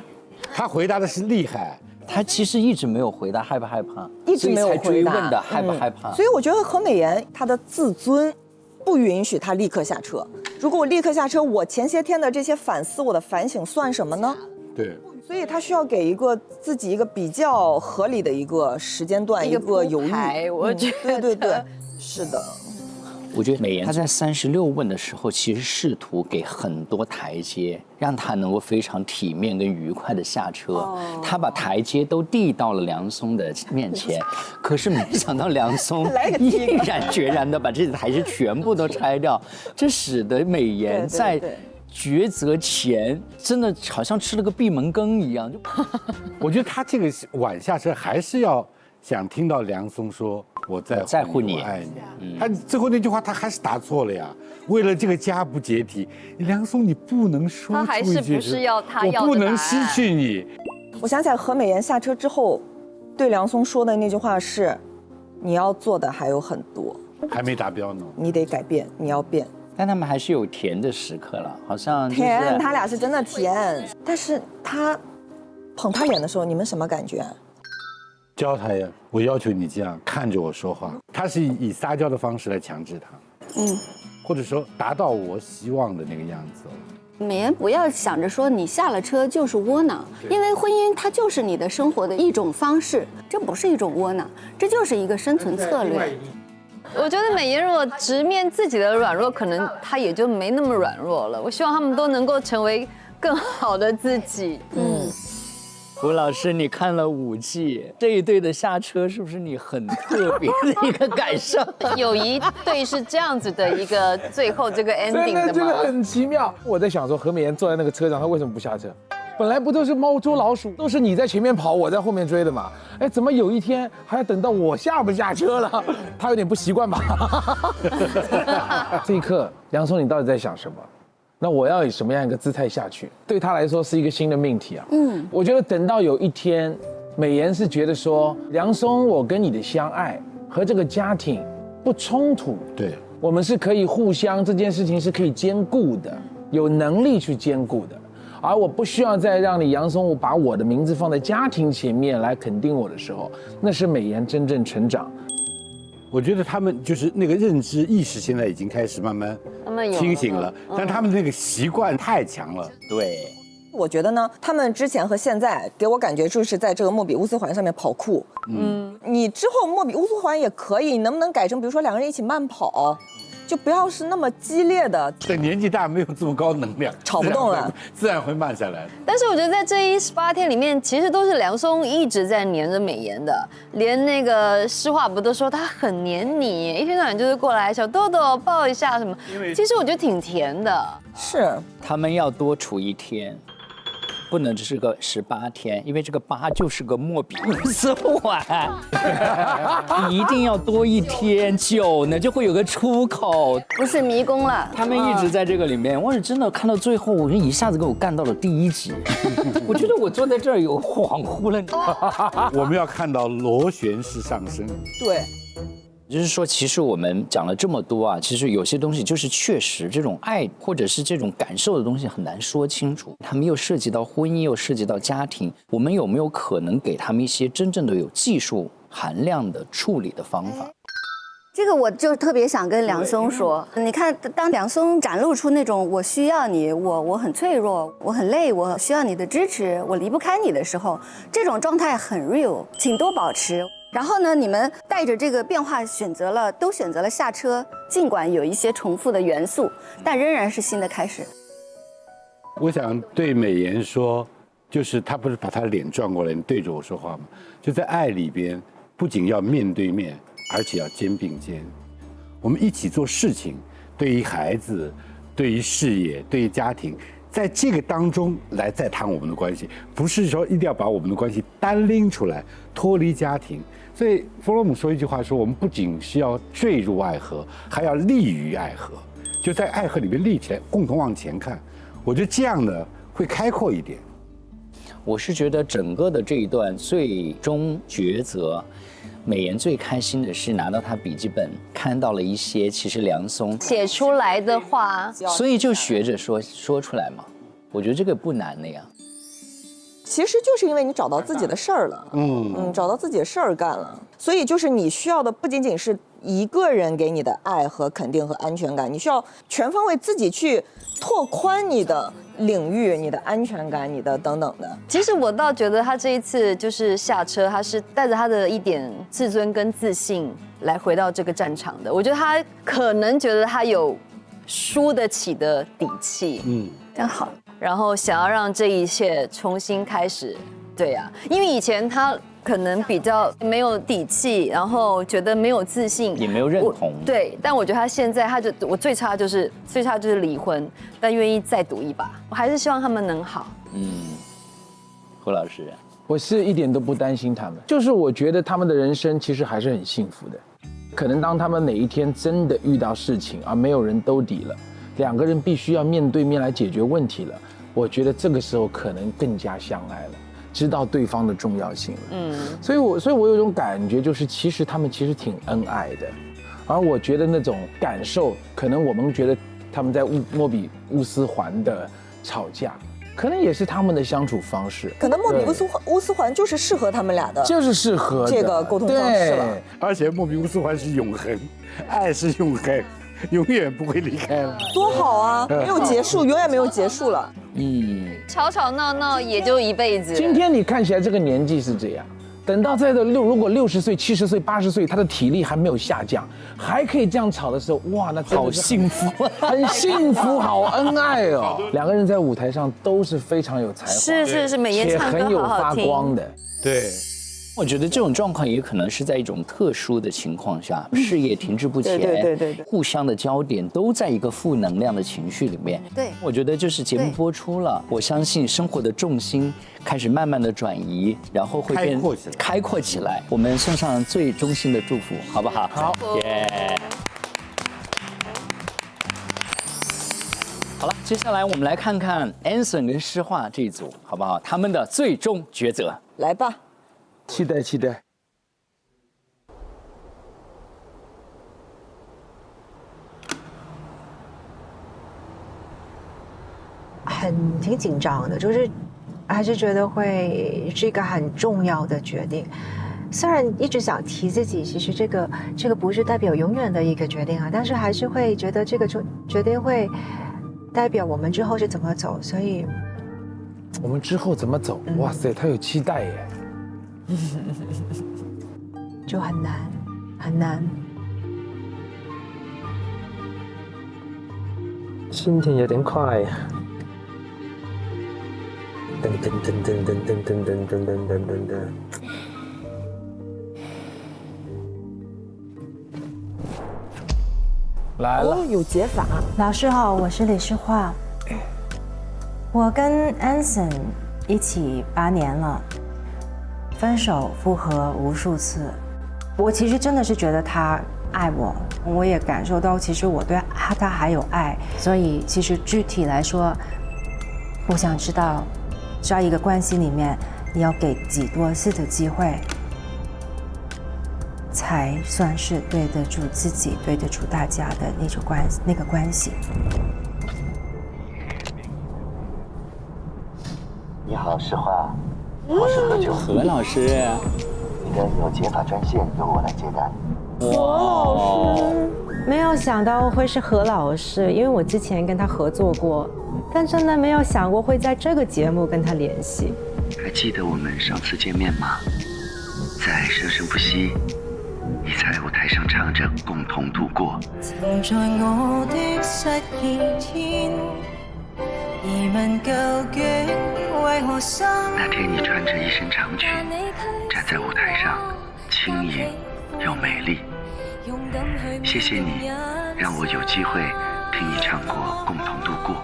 他回答的是厉害，他其实一直没有回答害不害怕，一直没有回答。追问的害不害怕。所以我觉得何美颜她的自尊不允许她立刻下车。如果我立刻下车，我前些天的这些反思，我的反省算什么呢？对。所以他需要给自己一个比较合理的一个时间段，一个犹豫。我觉得对，是的。我觉得美颜她在36问的时候，其实试图给很多台阶，让她能够非常体面跟愉快的下车。她把台阶都递到了梁松的面前，可是没想到梁松毅然决然的把这些台阶全部都拆掉，这使得美颜在抉择前真的好像吃了个闭门羹一样。我觉得他这个晚下车还是要想听到梁松说我在乎你，我爱你。他最后那句话他还是答错了呀。为了这个家不解体，梁松你不能说出一句，他还是不是要他要的答案？我不能失去你。我想起来何美颜下车之后对梁松说的那句话是：你要做的还有很多，还没达标呢，你得改变，你要变。但他们还是有甜的时刻了，好像甜，他俩是真的甜。但是他捧他脸的时候，你们什么感觉？教他呀，我要求你这样看着我说话。他是以撒娇的方式来强制他，或者说达到我希望的那个样子。美颜不要想着说你下了车就是窝囊，因为婚姻它就是你的生活的一种方式，这不是一种窝囊，这就是一个生存策略。我觉得美颜如果直面自己的软弱，可能她也就没那么软弱了。我希望他们都能够成为更好的自己。胡老师，你看了5季，这一对的下车是不是你很特别的一个感受？有一对是这样子的一个最后这个 ending 的吗？这个很奇妙。我在想说，何美妍坐在那个车上，她为什么不下车？本来不都是猫捉老鼠，都是你在前面跑，我在后面追的嘛？哎，怎么有一天还要等到我下不下车了？他有点不习惯吧？这一刻，梁松，你到底在想什么？那我要以什么样一个姿态下去？对他来说是一个新的命题啊。我觉得等到有一天，美妍是觉得说，梁松，我跟你的相爱和这个家庭不冲突，对，我们是可以互相，这件事情是可以兼顾的，有能力去兼顾的。而我不需要再让你杨松把我的名字放在家庭前面来肯定我的时候，那是美妍真正成长。我觉得他们就是那个认知意识现在已经开始慢慢清醒了，但他们那个习惯太强了。对，我觉得呢，他们之前和现在给我感觉就是在这个莫比乌斯环上面跑酷。你之后莫比乌斯环也可以，你能不能改成比如说2个人一起慢跑？就不要是那么激烈的。等年纪大没有这么高能量，吵不动了，自然会慢下来。但是我觉得在这18天里面，其实都是梁松一直在黏着美妍的，连那个诗画不都说他很黏你，一天到晚就是过来小豆豆抱一下什么。其实我觉得挺甜的。是，他们要多处1天。不能只是个18天，因为这个8就是个莫比乌斯环，你一定要多1天，9呢就会有个出口，不是迷宫了。他们一直在这个里面，我是真的看到最后，我就一下子给我干到了第1集，我觉得我坐在这儿有恍惚了。我们要看到螺旋式上升。对。就是说，其实我们讲了这么多啊，其实有些东西就是确实这种爱或者是这种感受的东西很难说清楚。他们又涉及到婚姻，又涉及到家庭，我们有没有可能给他们一些真正的有技术含量的处理的方法？这个我就特别想跟梁松说，你看，当梁松展露出那种我需要你，我很脆弱，我很累，我需要你的支持，我离不开你的时候，这种状态很 real， 请多保持。然后呢，你们带着这个变化都选择了下车，尽管有一些重复的元素，但仍然是新的开始。我想对美妍说，就是她不是把她脸转过来，你对着我说话吗？就在爱里边，不仅要面对面，而且要肩并肩。我们一起做事情，对于孩子，对于事业，对于家庭。在这个当中来再谈我们的关系，不是说一定要把我们的关系单拎出来，脱离家庭。所以弗洛姆说一句话说，我们不仅是要坠入爱河，还要立于爱河，就在爱河里面立起来，共同往前看。我觉得这样呢会开阔一点。我是觉得整个的这一段最终抉择，美妍最开心的是拿到她笔记本，看到了一些其实梁松写出来的话，所以就学着说出来嘛。我觉得这个不难的呀。其实就是因为你找到自己的事儿了，找到自己的事儿干了，所以就是你需要的不仅仅是一个人给你的爱和肯定和安全感，你需要全方位自己去拓宽你的领域、你的安全感、你的等等的。其实我倒觉得他这一次就是下车，他是带着他的一点自尊跟自信来回到这个战场的。我觉得他可能觉得他有输得起的底气，这样好。然后想要让这一切重新开始，对呀，因为以前他可能比较没有底气，然后觉得没有自信，也没有认同。对，但我觉得他现在，我最差就是离婚，但愿意再赌一把。我还是希望他们能好。胡老师，我是一点都不担心他们，就是我觉得他们的人生其实还是很幸福的。可能当他们哪一天真的遇到事情而没有人兜底了，2个人必须要面对面来解决问题了，我觉得这个时候可能更加相爱了，知道对方的重要性了。所以我有一种感觉，就是其实他们其实挺恩爱的，而我觉得那种感受，可能我们觉得他们在莫比乌斯环的吵架，可能也是他们的相处方式。可能莫比乌斯环就是适合他们俩的，就是适合这个沟通方式了。而且莫比乌斯环是永恒，爱是永恒。永远不会离开了，多好啊！没有结束，永远没有结束了。吵吵闹闹也就一辈子。今天你看起来这个年纪是这样，等到如果60岁、70岁、80岁，他的体力还没有下降，还可以这样吵的时候，哇，那真的好幸福，很幸福，好恩爱哦。2个人在舞台上都是非常有才华，是，美颜唱歌且很有发好好听。光的。对。我觉得这种状况也可能是在一种特殊的情况下，事业停滞不前，对，互相的焦点都在一个负能量的情绪里面。对，我觉得就是节目播出了，我相信生活的重心开始慢慢的转移，然后会变开阔起来。我们送上最衷心的祝福，好不好？好，耶。好了，接下来我们来看看 Anson 跟诗画这一组，好不好？他们的最终抉择，来吧。期待。挺紧张的，就是还是觉得会是一个很重要的决定。虽然一直想提自己，其实这个不是代表永远的一个决定啊，但是还是会觉得这个决定会代表我们之后是怎么走，所以我们之后怎么走？哇塞，他有期待耶。就很难。心情有点快。噔。来了，有解法。老师好，我是李诗画。我跟 Anson 一起8年了，分手复合无数次。我其实真的是觉得他爱我，我也感受到其实我对他还有爱。所以其实具体来说，我想知道，在一个关系里面，你要给几多次的机会，才算是对得住自己、对得住大家的那个关系。你好，诗画，我是何炅。何老师，你的有解法专线由我来接待。何老师，没有想到会是何老师，因为我之前跟他合作过，但真的没有想过会在这个节目跟他联系。还记得我们上次见面吗？在《生生不息》，你在舞台上唱着《共同度过》。藏在我的失意天，疑問究竟為何心？那天你穿着一身長裙，站在舞台上，輕盈又美麗。謝謝你，讓我有機會聽你唱過《共同度過》，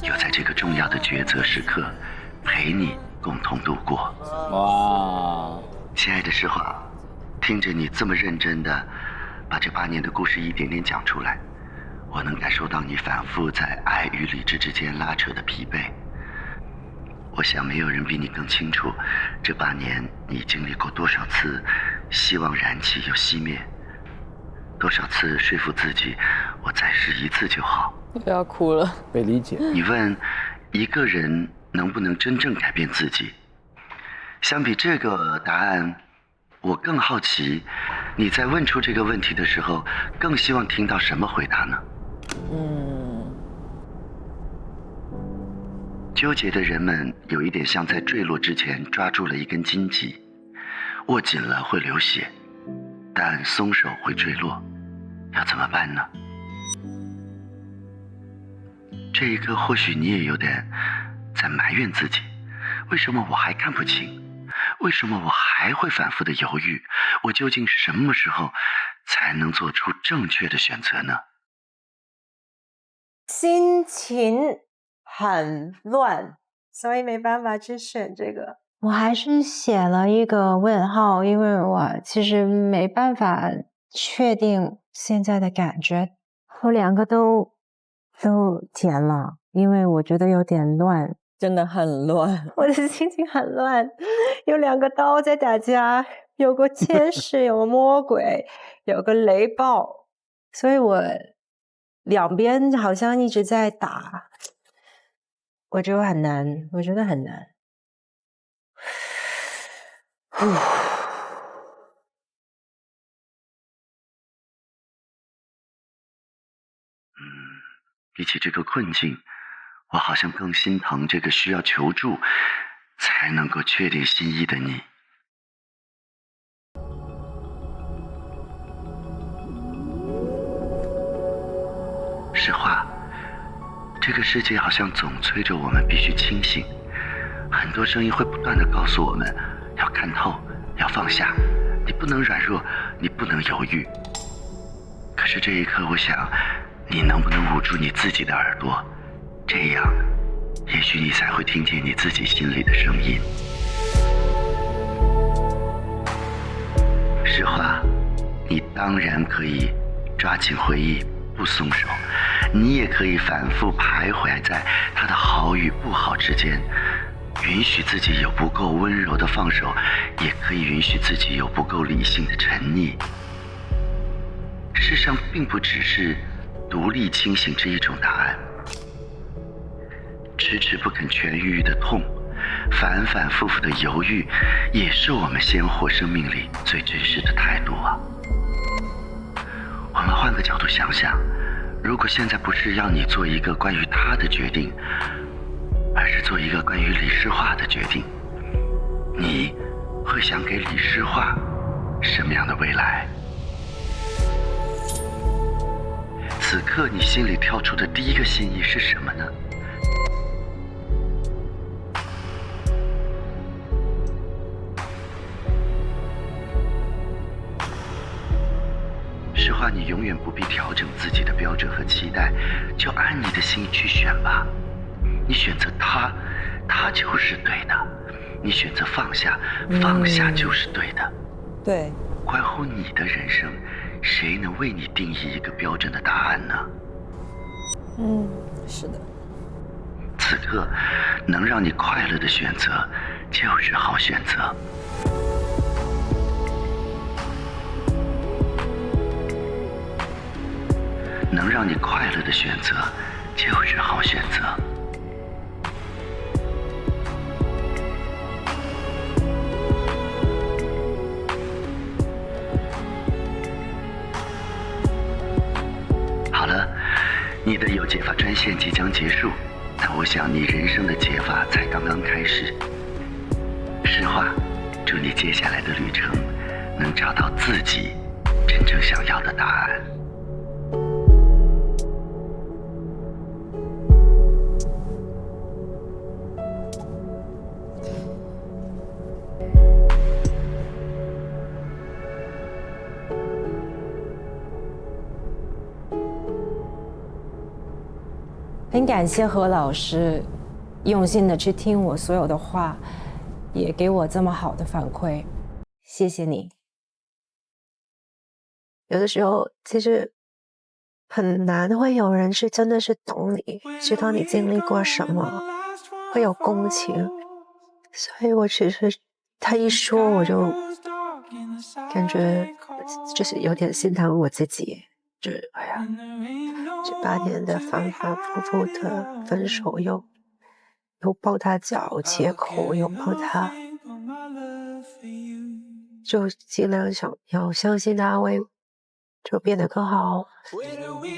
有在這個重要的抉擇時刻，陪你共同度過。哇，親愛的詩畫，聽着你這麼認真的把這8年的故事一點點講出來，我能感受到你反覆在愛與理智之間拉扯的疲憊。我想沒有人比你更清楚，這8年你經歷過多少次希望燃起又熄滅，多少次說服自己我再試一次就好。不要哭了，被理解。你問一個人能不能真正改變自己？相比這個答案，我更好奇，你在問出這個問題的時候，更希望聽到什麼回答呢？糾結的人們有一點像在墜落之前抓住了一根荊棘，握緊了會流血，但鬆手會墜落，要怎麼辦呢？這一刻或許你也有點在埋怨自己，為什麼我還看不清？為什麼我還會反覆的猶豫？我究竟什麼時候才能做出正確的選擇呢？心情很亂，所以沒辦法去選這個。我還是寫了一個問號，因為我其實沒辦法確定現在的感覺。我兩個都填了，因為我覺得有點亂。真的很亂，我的心情很亂，有2個刀在打架，有個天使，有個魔鬼，有個雷暴，所以我兩邊好像一直在打，我覺得很難，我覺得很難。比起這個困境，我好像更心疼這個需要求助才能夠確定心意的你。实话，这个世界好像总催着我们必须清醒，很多声音会不断地告诉我们要看透，要放下，你不能软弱，你不能犹豫。可是这一刻，我想，你能不能捂住你自己的耳朵？这样，也许你才会听见你自己心里的声音。实话，你当然可以抓紧回忆不松手，你也可以反复徘徊在他的好与不好之间，允许自己有不够温柔的放手，也可以允许自己有不够理性的沉溺。世上并不只是独立清醒这一种答案，迟迟不肯痊愈的痛，反反复复的犹豫，也是我们鲜活生命里最真实的态度啊。我们换个角度想想，如果现在不是要你做一个关于他的决定，而是做一个关于李诗画的决定，你会想给李诗画什么样的未来？此刻你心里跳出的第一个心意是什么呢？实话，你永远不必调整自己的标准和期待，就按你的心去选吧。你选择他，他就是对的；你选择放下，放下就是对的。对，关乎你的人生，谁能为你定义一个标准的答案呢？是的。此刻能让你快乐的选择，就是好选择。能让你快乐的选择，就是好选择。好了，你的有解法专线即将结束，但我想你人生的解法才刚刚开始。实话，祝你接下来的旅程能找到自己真正想要的答案。很感谢何老师用心的去听我所有的话，也给我这么好的反馈，谢谢你。有的时候其实很难会有人是真的是懂你，知道你经历过什么，会有共情。所以我其实他一说我就感觉就是有点心疼我自己，就是哎呀，这8年的反反复复的分手，又抱他脚切口，又抱他，就尽量想要相信他会就变得更好，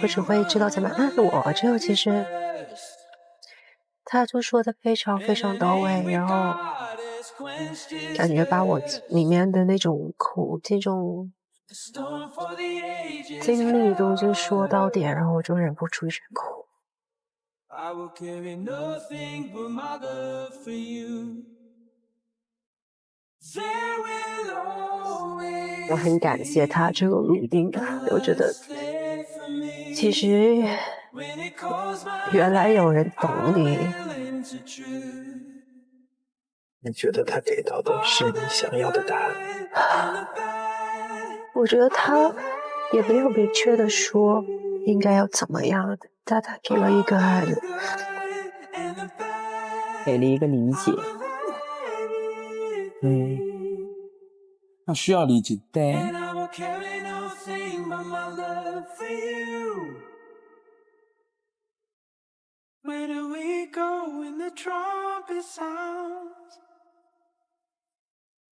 我只会知道怎么安慰我。这个其实他就说的非常非常到位，然后感觉把我里面的那种苦，这种经历都是说到点，然后我就忍不住一直哭。我很感谢他这个录音，我觉得其实原来有人懂你。你觉得他给到的是你想要的答案？我觉得他也没有明确的说应该要怎么样的，但他给了一个给了一个理解。他需要理解。对。Where do we go when the trumpet sounds?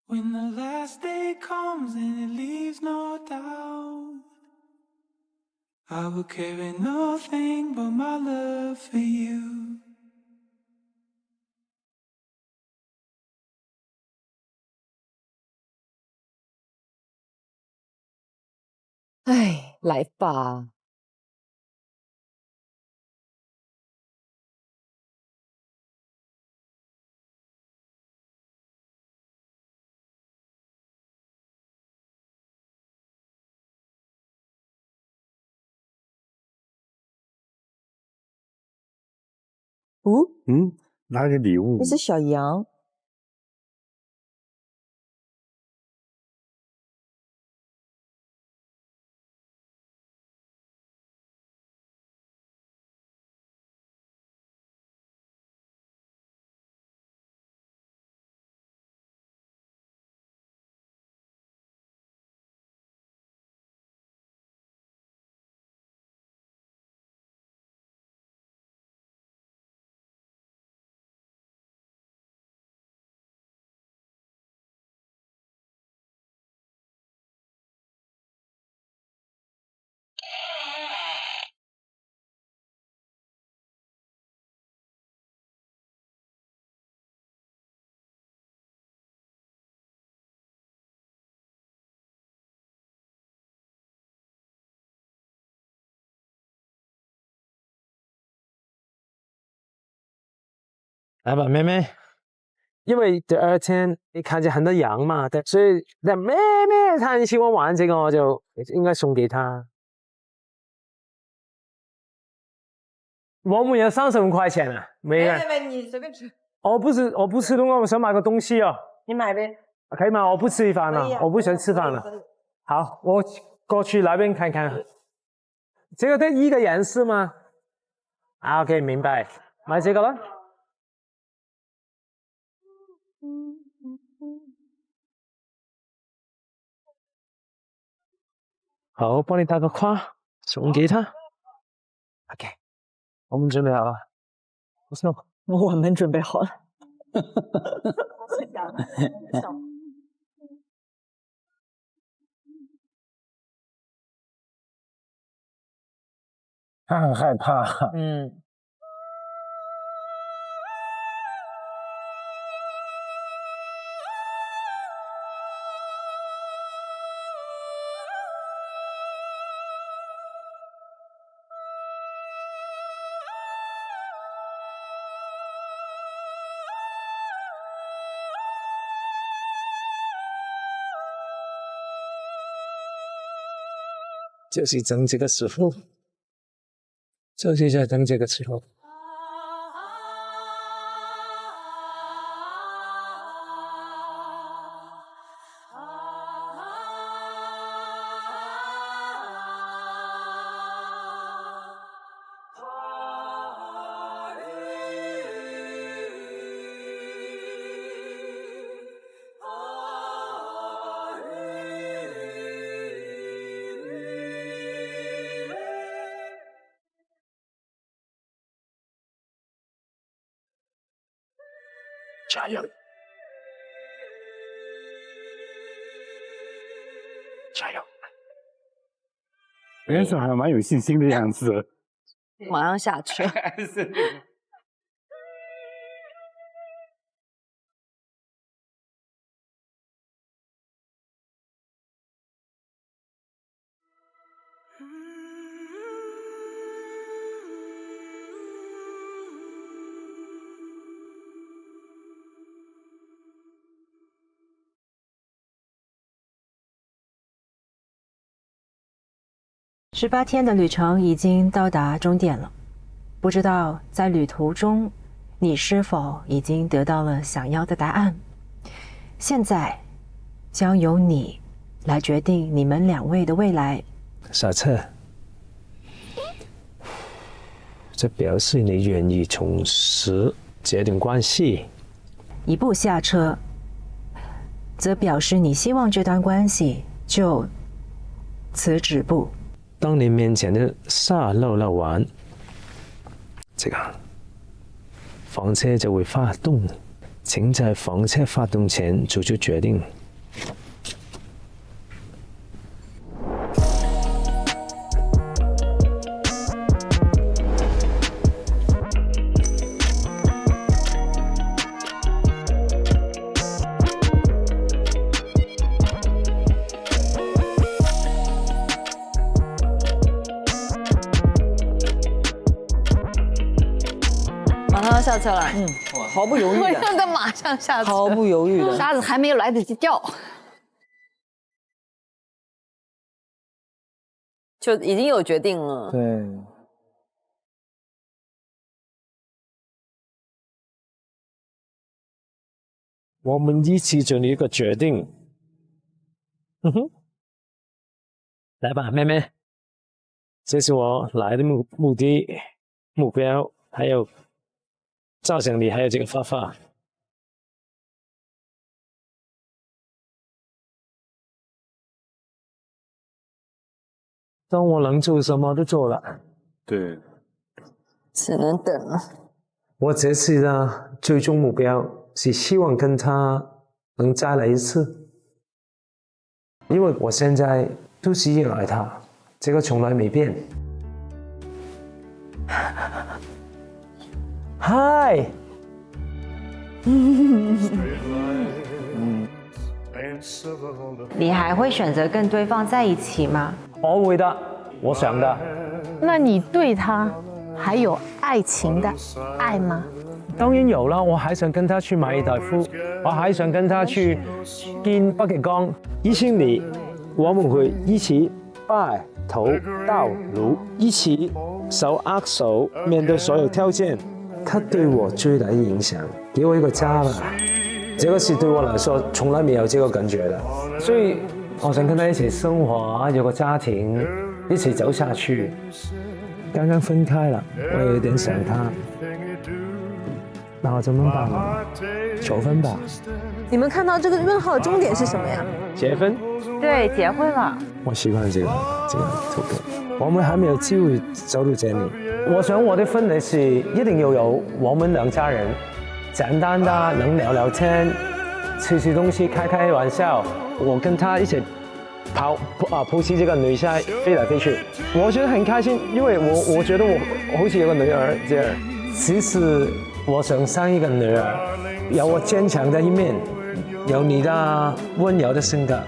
When the last day comes and it leaves no doubt, I will carry nothing but my love for you. 哎，来吧。哦，拿个礼物。一只小羊。来吧，妹妹，因为第二天你看见很多羊嘛，对，所以那妹妹她很喜欢玩这个，我就应该送给她。我们要35块钱啊，每人。妹，你随便吃。我不吃的话，我想买个东西哦。你买呗。可以吗？我不吃饭了，我不想吃饭了。可以。好，我过去那边看看。这个都一个颜色吗？啊 ，OK， 明白。买这个了。好，我帮你打个框，送给他。OK， 我们准备好了。不错，我们准备好了。他很害怕。就是等这个时候，就是在等这个时候。加油！加油！元首还蛮有信心的样子。马上下去。18天的旅程已经到达终点了，不知道在旅途中，你是否已经得到了想要的答案？现在，将由你来决定你们2位的未来。下车，这表示你愿意从事这段关系。一步下车，则表示你希望这段关系就此止步。当你面前的沙漏漏完，这个房车就会发动，请在房车发动前做出决定。马上要下车了，毫不犹豫的，我让他马上下车，毫不犹豫的，沙子还没有来得及掉，就已经有决定了。对。我们一起做一个决定。来吧，妹妹，这是我来的目的、目标，还有照想你，还有这个发发。当我能做什么都做了，对，只能等了。我这次的最终目标是希望跟他能再来一次，因为我现在都是依赖他，这个从来没变。嗨，你还会选择跟对方在一起吗？我会的，我想的。那你对他还有爱情的爱吗？当然有了，我还想跟他去马尔代夫，我还想跟他去见北極光。2000年，我們會一起拜頭到老，一起手握手，面對所有挑戰。他對我最大的影響，給我一個家吧。這個是對我來說從來沒有這個感覺的，所以我想跟他一起生活，有個家庭，一起走下去。剛剛分開了，我有點想他。那我怎麼辦呢？求婚吧。你们看到这个问号的终点是什么呀？結婚。对，结婚了。我喜歡這個圖片。我們還沒有機會走到這裡。我想我的婚禮是一定要有我們兩家人，簡單的能聊聊天，吃吃東西，開開玩笑。我跟他一起抱起這個女生飛來飛去，我覺得很開心，因為我覺得我好似有個女兒這樣。其實我想生一個女兒，有我堅強的一面，有你的溫柔的性格。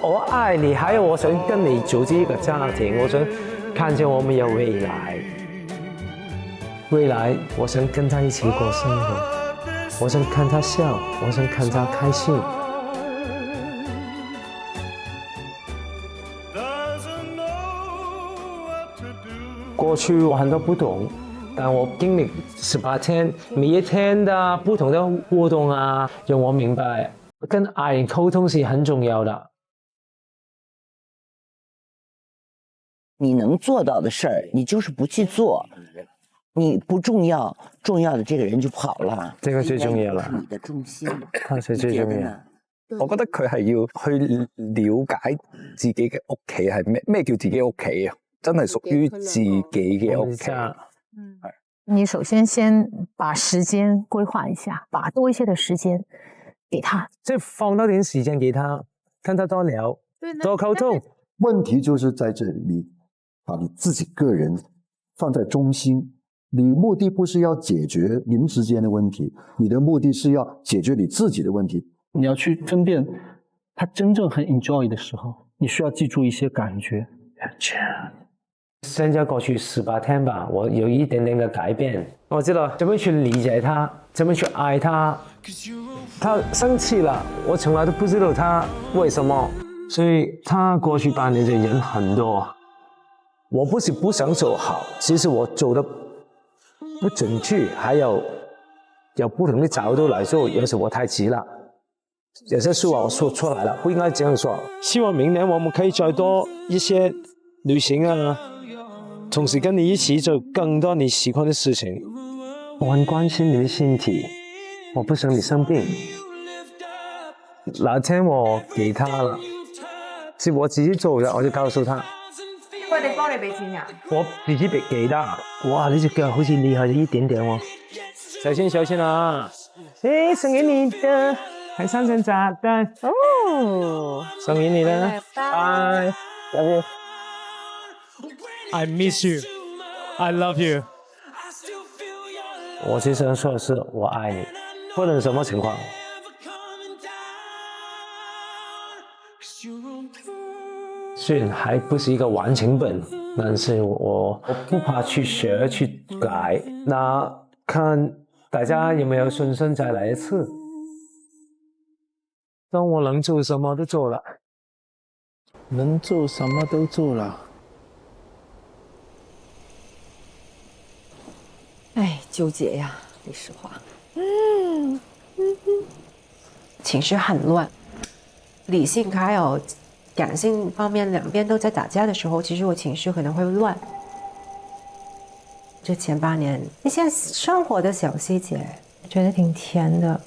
我愛你，還有我想跟你組織一個家庭，我想看見我們有未來。未來，我想跟他一起過生活，我想看他笑，我想看他開心。過去我很多不懂，但我經歷18天，每一天的不同的活動啊，讓我明白跟愛人溝通是很重要的。你能做到的事兒，你就是不去做，你不重要，重要的這個人就跑了。這個最重要啦，你的重心，它是最重要。我覺得佢係要去了解自己嘅屋企係咩叫自己屋企啊？真係屬於自己嘅屋企。你首先把時間規劃一下，把多一些的時間給他，即係放多點時間給他，跟他多聊，多溝通。問題就是在這裡，把你自己個人放在中心。你目的不是要解決你們之間的問題，你的目的是要解決你自己的問題。你要去分辨他真正很 enjoy 的時候，你需要記住一些感覺。現在過去18天吧，我有一點點的改變。我知道怎麼去理解他，怎麼去愛他。他生氣了，我從來都不知道他為什麼。所以他過去8年就人很多。我不是不想做好，其實我做得不準確，還有不同的角度來說，有時我太急了，有些說話我說出來了，不應該這樣說。希望明年我們可以再多一些旅行啊，同時跟你一起做更多你喜歡的事情。我很關心你的身體，我不想你生病。那天我給他了，是我自己做的，我就告訴他。佢哋幫你俾錢呀？我自己給的。哇，你隻腳好似厲害咗一點點喎。小心啊！送給你的，還上層炸彈。哦，送給你的，拜。Love you. I miss you. I love you. 我只想說的是，我愛你，不論什麼情況。雖然還不是一個完成本，但是我不怕去學去改。那看大家有沒有信心再來一次。當我能做什麼都做了，能做什麼都做了。哎，糾結呀，李世華。情绪很乱，理性还有感性方面两边都在打架的时候，其实我情绪可能会乱。这前8年一些生活的小细节，觉得挺甜的。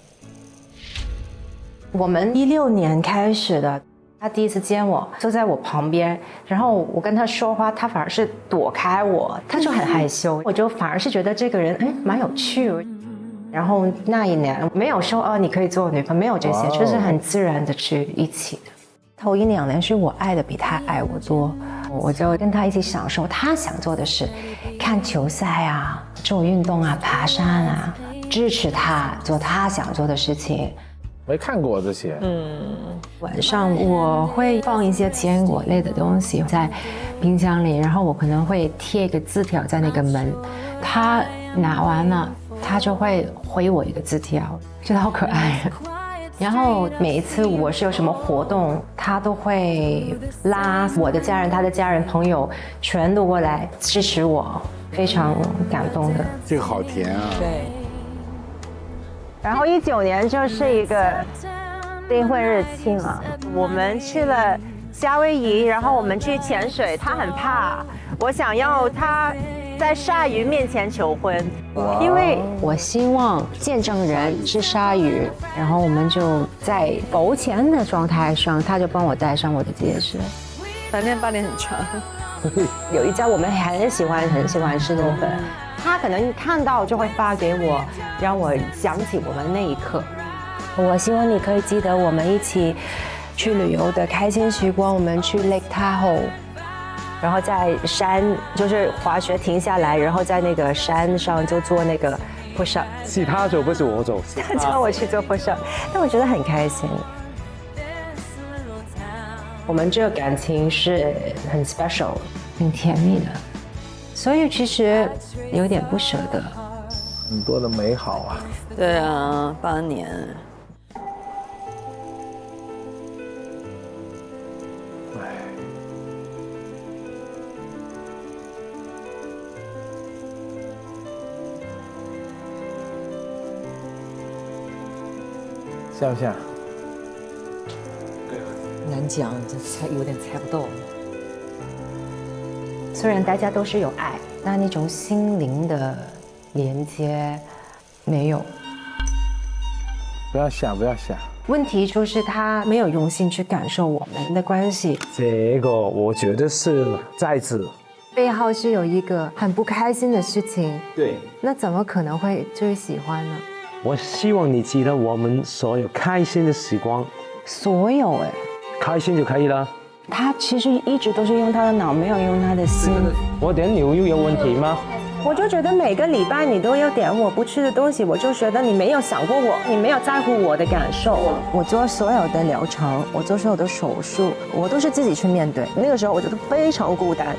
我们16年开始的，他第一次见我，坐在我旁边，然后我跟他说话，他反而是躲开我，他就很害羞，我就反而是觉得这个人蛮有趣。然后那一年没有说哦你可以做我女朋友，没有这些，就是很自然的去一起的。头1、2年是我爱的比他爱我多，我就跟他一起享受他想做的事，看球赛啊，做运动啊，爬山啊，支持他做他想做的事情。没看过这些。晚上我会放一些坚果类的东西在冰箱里，然后我可能会贴一个字条在那个门，他拿完了，他就会回我一个字条，觉得好可爱。然后每一次我是有什么活动，他都会拉我的家人、他的家人、朋友全都过来支持我，非常感动的。这个好甜啊！对。然后19年就是一个订婚日期嘛，我们去了夏威夷，然后我们去潜水，他很怕，我想要他在鲨鱼面前求婚，因为我希望见证人是鲨鱼，然后我们就在浮潜的状态上，他就帮我戴上我的戒指。谈恋爱8年很长。有一家我们很喜欢吃的粉，他可能看到就会发给我，让我想起我们那一刻。我希望你可以记得我们一起去旅游的开心时光，我们去 Lake Tahoe， 然后在山就是滑雪停下来，然后在那个山上就做那个 push up。是他做，不是我做。他叫我去做 push up， 但我觉得很开心。我们这个感情是很 special， 很甜蜜的，所以其实有点不舍得。很多的美好啊。对啊，8年。像不像？难讲，这有点猜不到。虽然大家都是有爱，但那种心灵的连接没有。不要想，不要想。问题就是他没有用心去感受我们的关系。这个我觉得是在此背后是有一个很不开心的事情。对。那怎么可能会最喜欢呢？我希望你记得我们所有开心的时光。所有开心就可以了。他其实一直都是用他的脑，没有用他的心。我点牛肉有问题吗？我就觉得每个礼拜你都有点我不吃的东西，我就觉得你没有想过我，你没有在乎我的感受。我做所有的疗程，我做所有的手术，我都是自己去面对。那个时候我觉得非常孤单，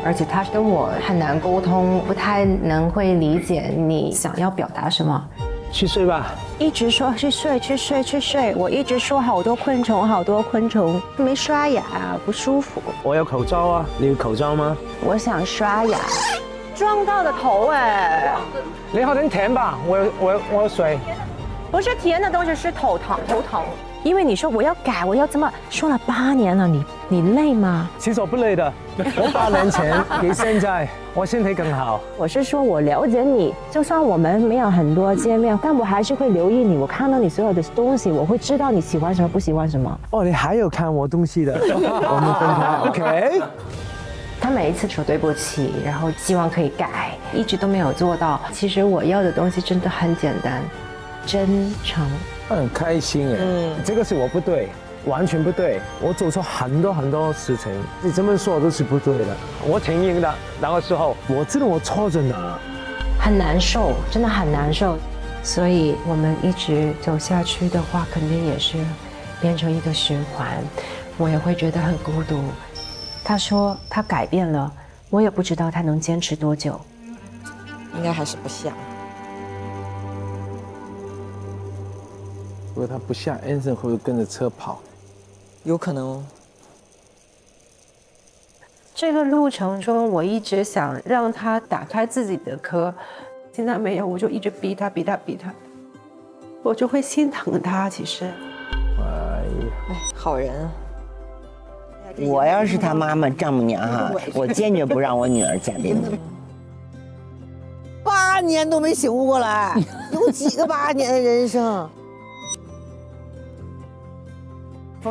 而且他跟我很难沟通，不太能会理解你想要表达什么。去睡吧。一直说去睡，去睡，去睡。我一直说好多昆虫，好多昆虫，没刷牙，不舒服。我有口罩啊，你有口罩吗？我想刷牙。撞到的头你喝点甜吧，我有水。不是甜的东西，是头疼。因为你说我要改，我要这么说了8年了，你累吗？其实我不累的，我8年前比现在我身体更好。我是说我了解你，就算我们没有很多见面，但我还是会留意你，我看到你所有的东西，我会知道你喜欢什么，不喜欢什么。哦，你还有看我东西的，我们分开 OK。他每一次说对不起，然后希望可以改，一直都没有做到。其实我要的东西真的很简单，真诚。很开心这个是我不对，完全不对，我做错很多事情，你这么说都是不对的。我承认的，那个时候我知道我错着呢，很难受，真的很难受。所以我们一直走下去的话，肯定也是变成一个循环，我也会觉得很孤独。他说他改变了，我也不知道他能坚持多久。应该还是不像。如果他不像 Anson 会不会跟着车跑？有可能哦。这个路程中，我一直想让他打开自己的壳，现在没有，我就一直逼他。我就会心疼他。其实，哎，好人啊！我要是他妈妈丈母娘啊，我坚决不让我女儿嫁给你。8年都没醒悟过来，有几个8年的人生？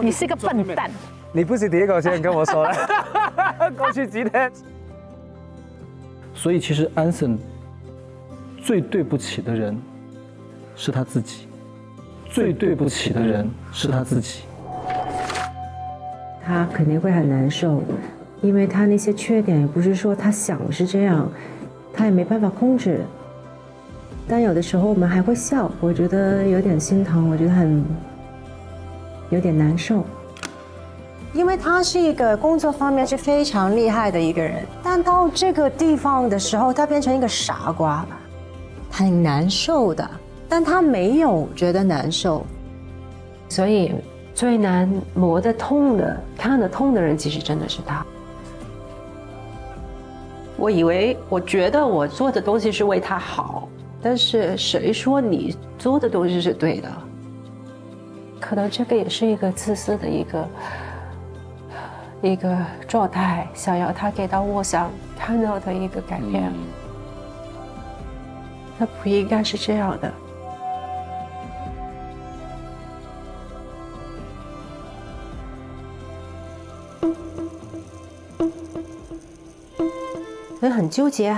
你是个笨蛋。你不是第一个先跟我说的，过去几天。所以其实安森最对不起的人是他自己，最对不起的人是他自己。他肯定会很难受，因为他那些缺点也不是说他想是这样，他也没办法控制。但有的时候我们还会笑，我觉得有点心疼，我觉得有点难受。因为他是一个工作方面是非常厉害的一个人，但到这个地方的时候，他变成一个傻瓜，很难受的。但他没有觉得难受，所以最难摸得通的、看得通的人，其实真的是他。我觉得我做的东西是为他好，但是谁说你做的东西是对的？可能这个也是一个自私的一个状态，想要他给到我想看到的一个改变，那不应该是这样的。所以很纠结，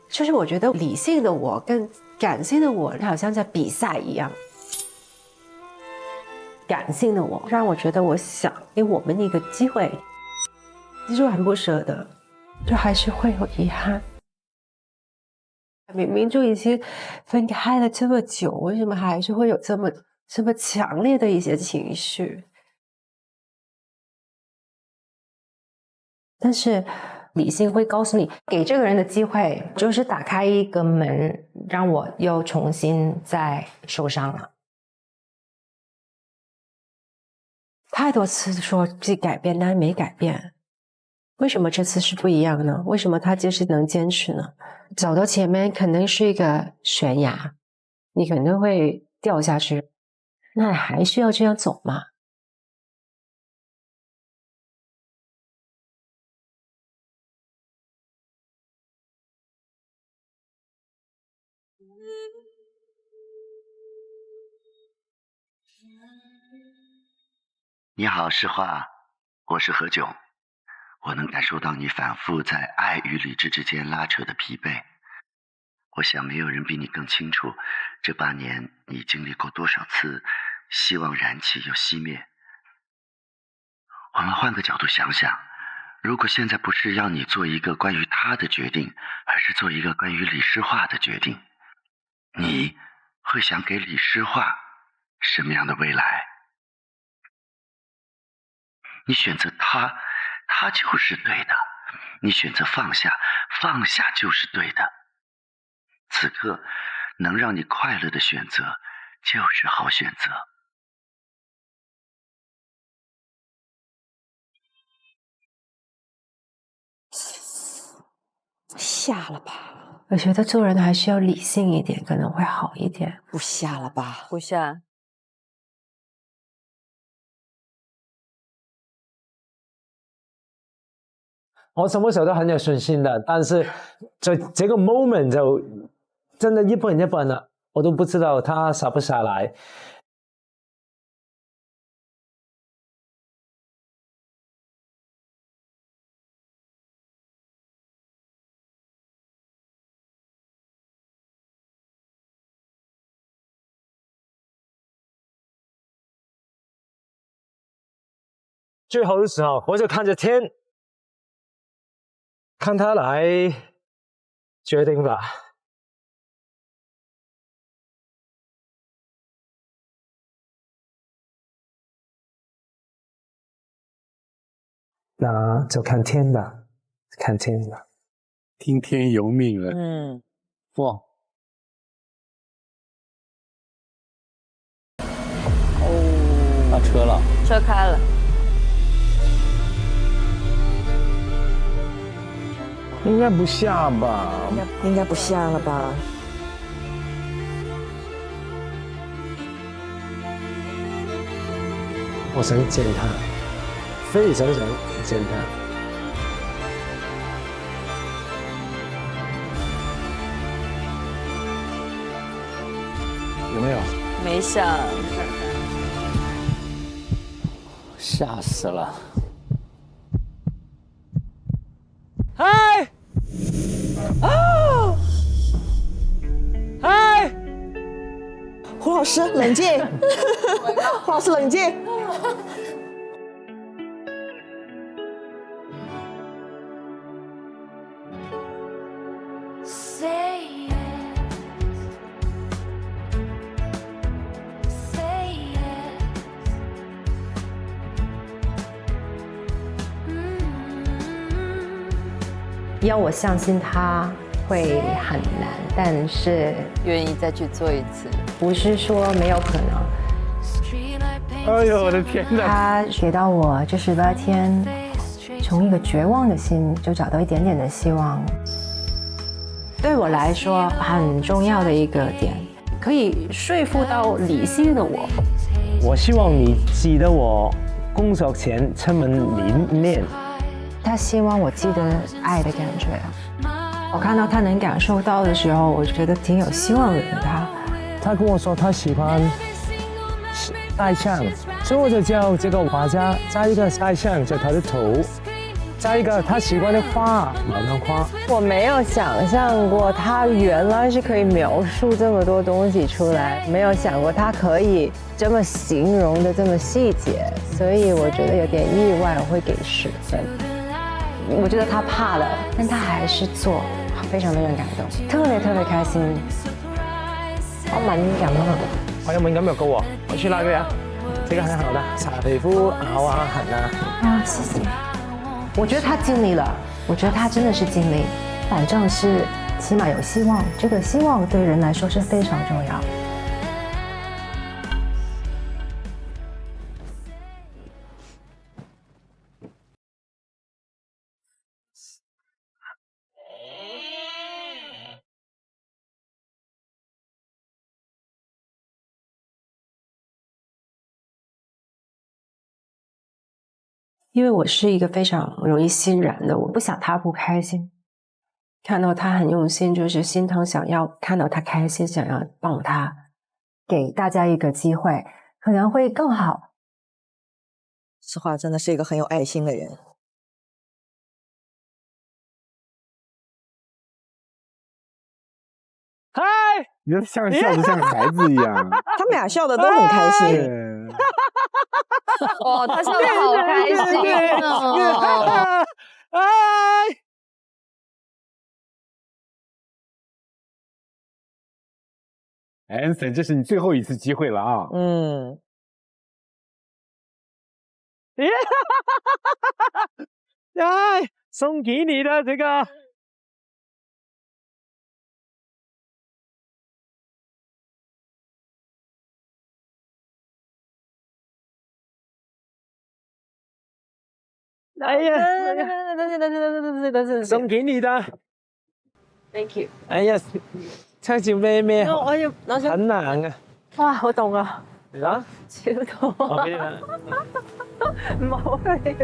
就是我觉得理性的我跟感性的我好像在比赛一样。感性的我让我觉得我想给我们一个机会，其实我很不舍得，就还是会有遗憾。明明就已经分开了这么久，为什么还是会有这么强烈的一些情绪？但是理性会告诉你，给这个人的机会就是打开一个门，让我又重新再受伤了。太多次说自己改变，但是没改变，为什么这次是不一样呢？为什么他就是能坚持呢？走到前面肯定是一个悬崖，你肯定会掉下去，那还需要这样走吗？你好，诗画，我是何炅。我能感受到你反复在爱与理智之间拉扯的疲惫。我想没有人比你更清楚，这8年你经历过多少次希望燃起又熄灭。我们换个角度想想，如果现在不是要你做一个关于他的决定，而是做一个关于李诗画的决定，你会想给李诗画什么样的未来？你选择他，他就是对的；你选择放下，放下就是对的。此刻能让你快乐的选择，就是好选择。下了吧，我觉得做人还是要理性一点，可能会好一点。不下了吧？不下。我什么时候都很有信心的，但是就这个 moment 就真的一本一本了，我都不知道他下不下来。最后的时候，我就看着天。看他来决定吧。那就看天吧，看天吧，听天由命了。哇！下车了，车开了。应该不下吧？应该不下了吧？我想见他，非常想见他。有没有？没想。吓死了！嗨！啊！嗨！胡老师，冷静！胡老师，冷静！要我相信他会很难，但是愿意再去做一次，不是说没有可能。哎呦，我的天哪！他给到我这18天，从一个绝望的心就找到一点点的希望。对我来说很重要的一个点，可以说服到理性的我。我希望你记得我工作前充满理念。他希望我记得爱的感觉，我看到他能感受到的时候，我觉得挺有希望的。他跟我说他喜欢大象，所以我就叫这个画家加一个大象在他的头，加一个他喜欢的花，牡丹花。我没有想象过他原来是可以描述这么多东西出来，没有想过他可以这么形容的这么细节，所以我觉得有点意外，我会给10分。我觉得他怕了，但他还是做，非常令人感動，特別開心。好敏感啊！我有敏感藥膏喎，我去那個啊，這個很好的，擦皮膚咬啊痕啊。啊，謝謝。我覺得他盡力了，我覺得他真的是盡力，反正是起碼有希望，這個希望對人來說是非常重要。因为我是一个非常容易心软的，我不想他不开心。看到他很用心，就是心疼，想要看到他开心，想要帮他，给大家一个机会，可能会更好。实话，真的是一个很有爱心的人。嗨，你这笑得像个孩子一样。他们俩笑的都很开心。哦，他笑得好开心哦！哎，Anson， 这是你最后一次机会了啊！嗯。哎，送给你的这个。哎呀，送给你的 ，Thank you。哎呀，唱住咩咩？我要攞張。很難啊！哇，好凍啊！啊？超凍。我俾你啦。唔好你。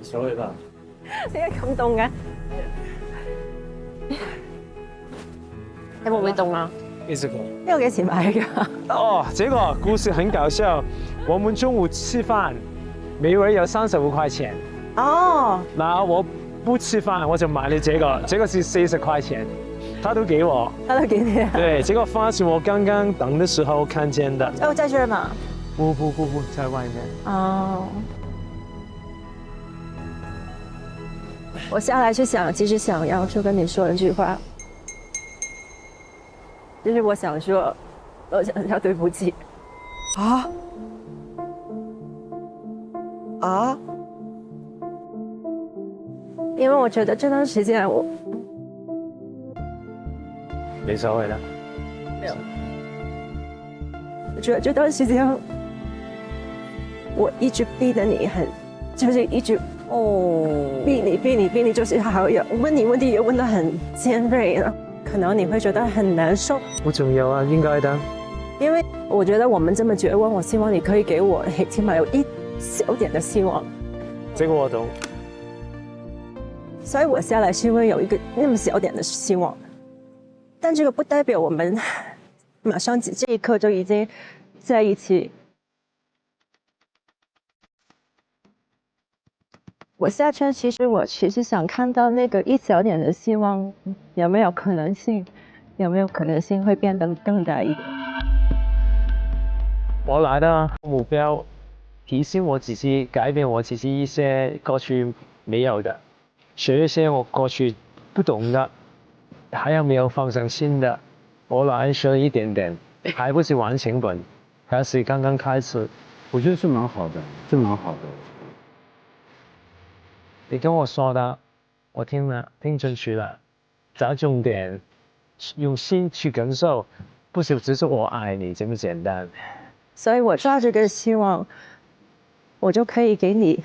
所以啦。點解咁凍嘅？你會唔會凍啊？這個。呢個幾錢買㗎？哦，這個故事很搞笑。我們中午吃飯，每人有35塊錢。哦。那我不吃飯，我就買了這個，這個是40塊錢，他都給我。他都給你啊？對，這個花是我剛剛等的時候看見的。哦，在這兒嗎？不，在外面。哦。我下來是想，其實想要就跟你說一句話，就是我想說，我想要對不起。啊？啊？因為我覺得這段時間我沒所謂的。沒有。我覺得這段時間我一直逼得你很，就是一直逼你，就是好有問你問題也問得很尖銳了，可能你會覺得很難受。不重要啊，應該的。因为我觉得我们这么绝望，我希望你可以给我起码有一小点的希望。这个我懂。所以我下来是因为有一个那么小点的希望，但这个不代表我们马上这一刻就已经在一起。我下车，其实想看到那个一小点的希望，有没有可能性会变得更大一点？我来的目标，提醒我自己，改变我自己一些过去没有的，学一些我过去不懂的，还有没有放上新的？我来学一点点，还不是完全本，还是刚刚开始。我觉得是蛮好的，是蛮好的。你跟我说的，我听了，听进去了，找重点，用心去感受，不是只是我爱你这么简单。所以我抓这个希望，我就可以给你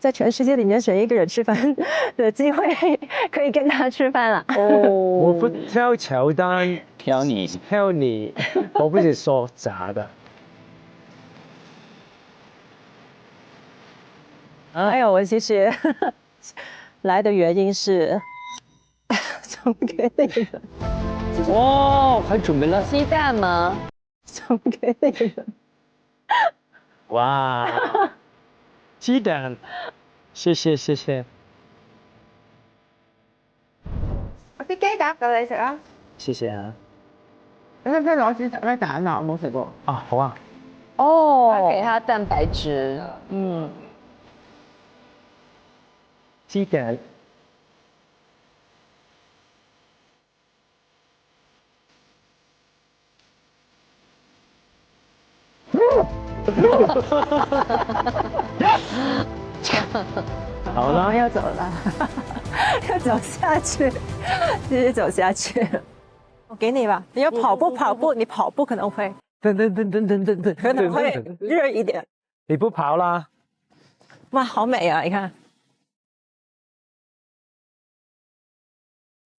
在全世界里面选一个人吃饭的机会，可以跟他吃饭了。我不挑乔丹，挑你，我不是说假的。哎呦，我其实来的原因是送给那个。哇，还准备了鸡蛋吗？送给那个。哇，鸡蛋，谢谢。我啲雞蛋夠你食啊！謝謝啊。你識唔識攞紙食咩蛋啊？我冇食過。啊，好啊。哦，給它蛋白質。雞蛋。好了，要走了，要走下去，继续走下去。我给你吧，你要跑步，你跑步可能会，等，可能会热一点。你不跑啦？哇，好美啊！你看。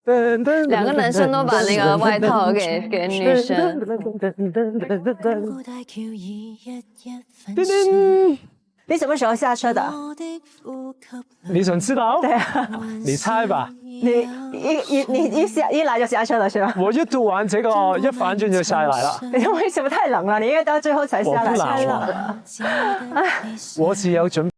两个男生都把那个外套给女生。你什么时候下车的？你想知道？对啊，你猜吧。你一来就下车了是吧？我一读完这个一反转就下来了。你为什么太冷了？你应该到最后才下来。我不冷啊，我是有準備。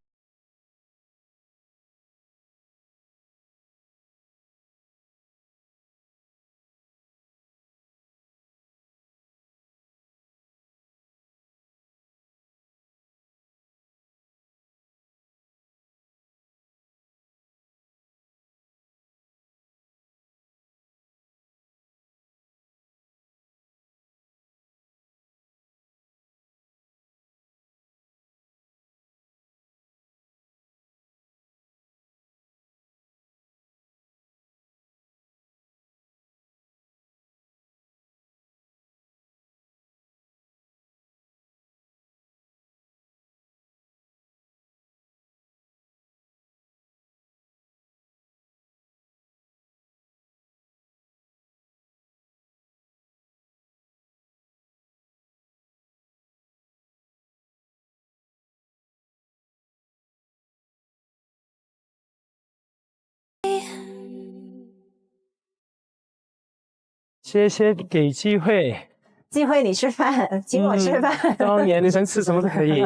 谢谢给机会，机会你吃饭，请我吃飯。當然，你想吃什麼都可以。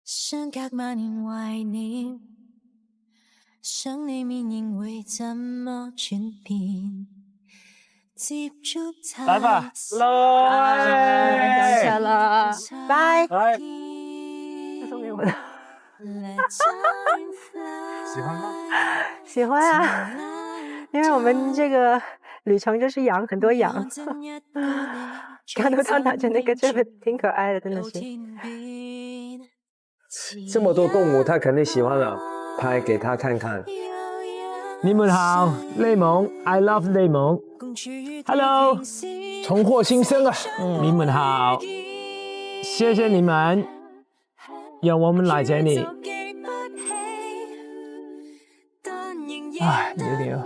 相隔萬年懷念，想你面仍會怎麼轉變？接觸它，來吧，來，下了，拜。拜。送給我的。喜歡嗎？喜歡啊，因為我們這個旅程就是羊，很多羊。看到他拿着那個，這個挺可愛的，真的是。這麼多動物，他肯定喜歡了，拍給他看看。你們好，內蒙 ，I love 內蒙。Hello， 重獲新生啊！你們好，謝謝你們，讓我們來接你。唉，牛牛，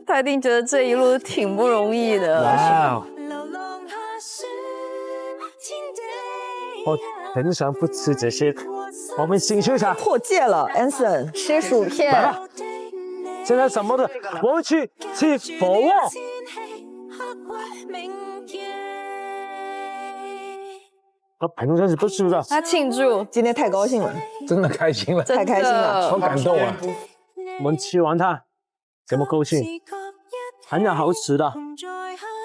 他一定觉得这一路挺不容易的。哇！我很想不吃这些，我们先休息。破戒了 ，Anson 吃薯片。来吧，现在什么的，我们去吃火锅。他平常是不吃的。他庆祝，今天太高兴了，真的开心了，太开心了，好感动啊！我们吃完它，这么高兴，很有好吃的，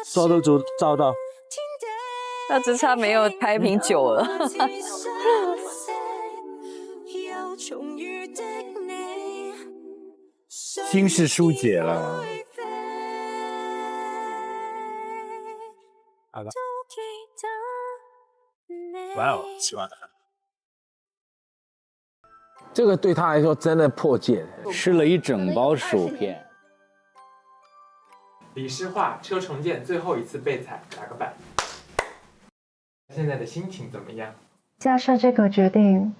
说到就做到。他只差没有开瓶酒了。心事疏解了。好的。哇哦，喜欢。这个对他来说真的破戒，吃了一整包薯片。李诗画车重建最后一次被踩，打个板。现在的心情怎么样？假设这个决定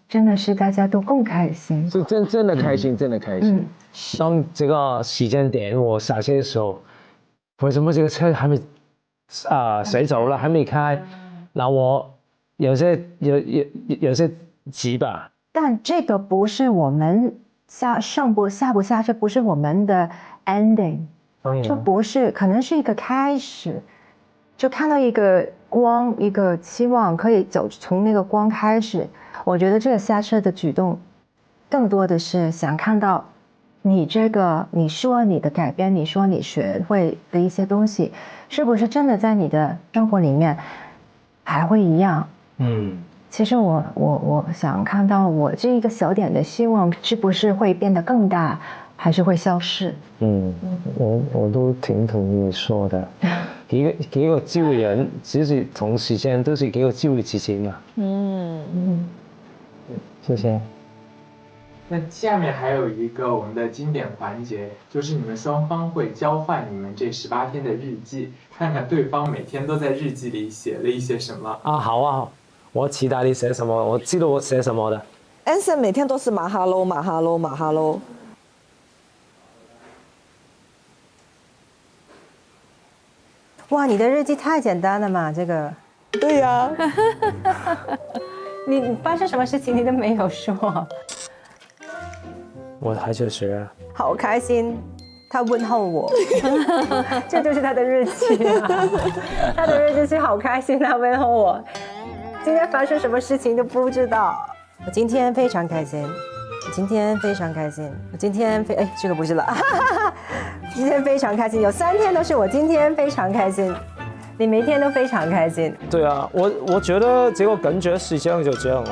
真的是大家都更开心，是真的开心，真的开心。当这个时间点我下车的时候，为什么这个车还没驶走了，还没开？那我有些急吧。但这个不是我们下不下，这不是我们的 ending， 这不是，可能是一个开始，就看到一个光，一个期望，可以走从那个光开始。我觉得这个下车的举动，更多的是想看到你这个，你说你的改变，你说你学会的一些东西，是不是真的在你的生活里面还会一样？其实我想看到我这一个小点的希望，是不是会变得更大，还是会消失？我都挺同意你说的。给个机会人，其实同时间都是给个机会自己嘛。谢谢。那下面还有一个我们的经典环节，就是你们双方会交换你们这18天的日记，看看对方每天都在日记里写了一些什么。好啊，我期待你写什么，我知道我写什么的。Anson 每天都是马哈喽马哈喽马哈喽。哇，你的日记太简单了嘛，这个。对呀。你发生什么事情你都没有说。我还在学。好开心，他问候我，这就是他的日记啊。他的日记是好开心，他问候我。今天发生什么事情都不知道。我今天非常开心，我今天非常开心，我今天这个不是了，今天非常开心，有3天都是我今天非常开心，你每天都非常开心。对啊，我觉得这个感觉是这样就这样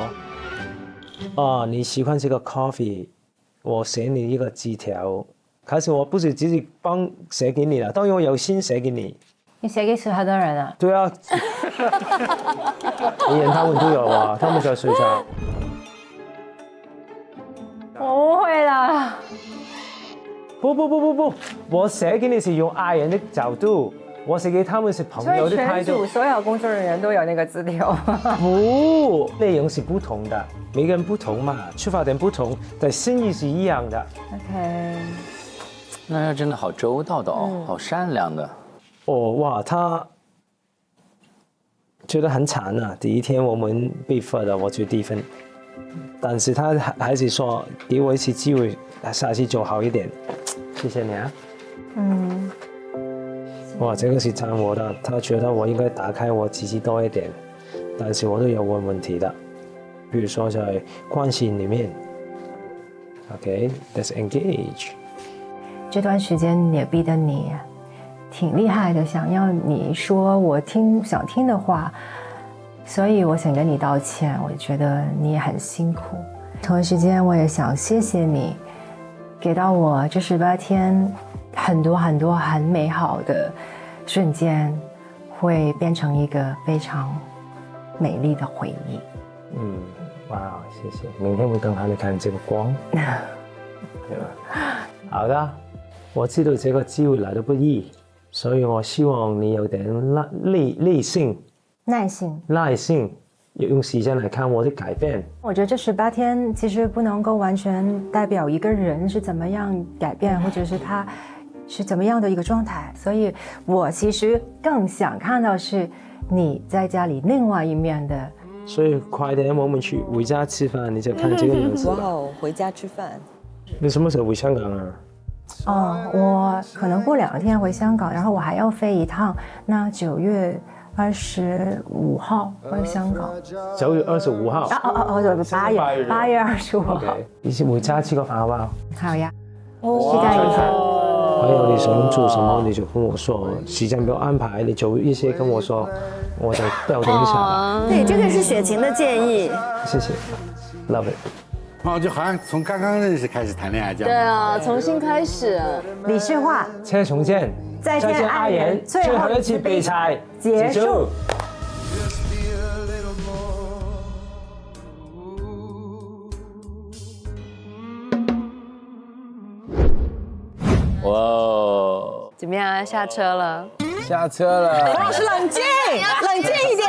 哦。你喜欢这个 coffee， 我写你一个字条，可是我不是自己写给你了，当然我有心写给你。你写给很多人啊？对啊，你演他们都有啊，他们在睡觉。我误会了。不，我写给你是用爱人的角度，我写给他们是朋友的态度。所以全组所有工作人员都有那个字条。不，内容是不同的，每个人不同嘛，出发点不同，但心意是一样的。OK。那真的好周到的哦，好善良的。哇，他觉得很惨啊！第一天我们被罚了，我就低分，但是他还是说给我一次机会，下次做好一点。谢谢你啊。哇，这个是赞我的，他觉得我应该打开我自己多一点，但是我都有问题的，比如说在关系里面。OK，let's engage。这段时间也逼得你挺厉害的，想要你说我想听的话，所以我想跟你道歉。我觉得你也很辛苦，同时间我也想谢谢你，给到我这18天很多很美好的瞬间，会变成一个非常美丽的回忆。哇，谢谢，明天我等你看这个光。好的，我知道这个机会来得不易。所以我希望你有点耐性，用时间来看我的改变。我觉得这18天其实不能够完全代表一个人是怎么样改变，或者是他是怎么样的一个状态。所以我其实更想看到是你在家里另外一面的。所以快点，我们去回家吃饭，你就看这个样子吧。哇，回家吃饭。你什么时候回香港啊？我可能过2天回香港，然后我还要飞一趟，那9月25号回香港。9月25号。8月25号。一起回家吃个饭好不好？好呀，期待一下。还有你想做什么你就跟我说，时间表安排你早一些跟我说，我就调动一下。对，这个是雪晴的建议。谢谢 ，love it。就好像从刚刚认识开始谈恋爱这样。对啊，重新开始。李世华，车重建，再见爱人，最后一次比赛结束。哇，怎么样啊？下车了。下车了。何老师冷静，冷静一点。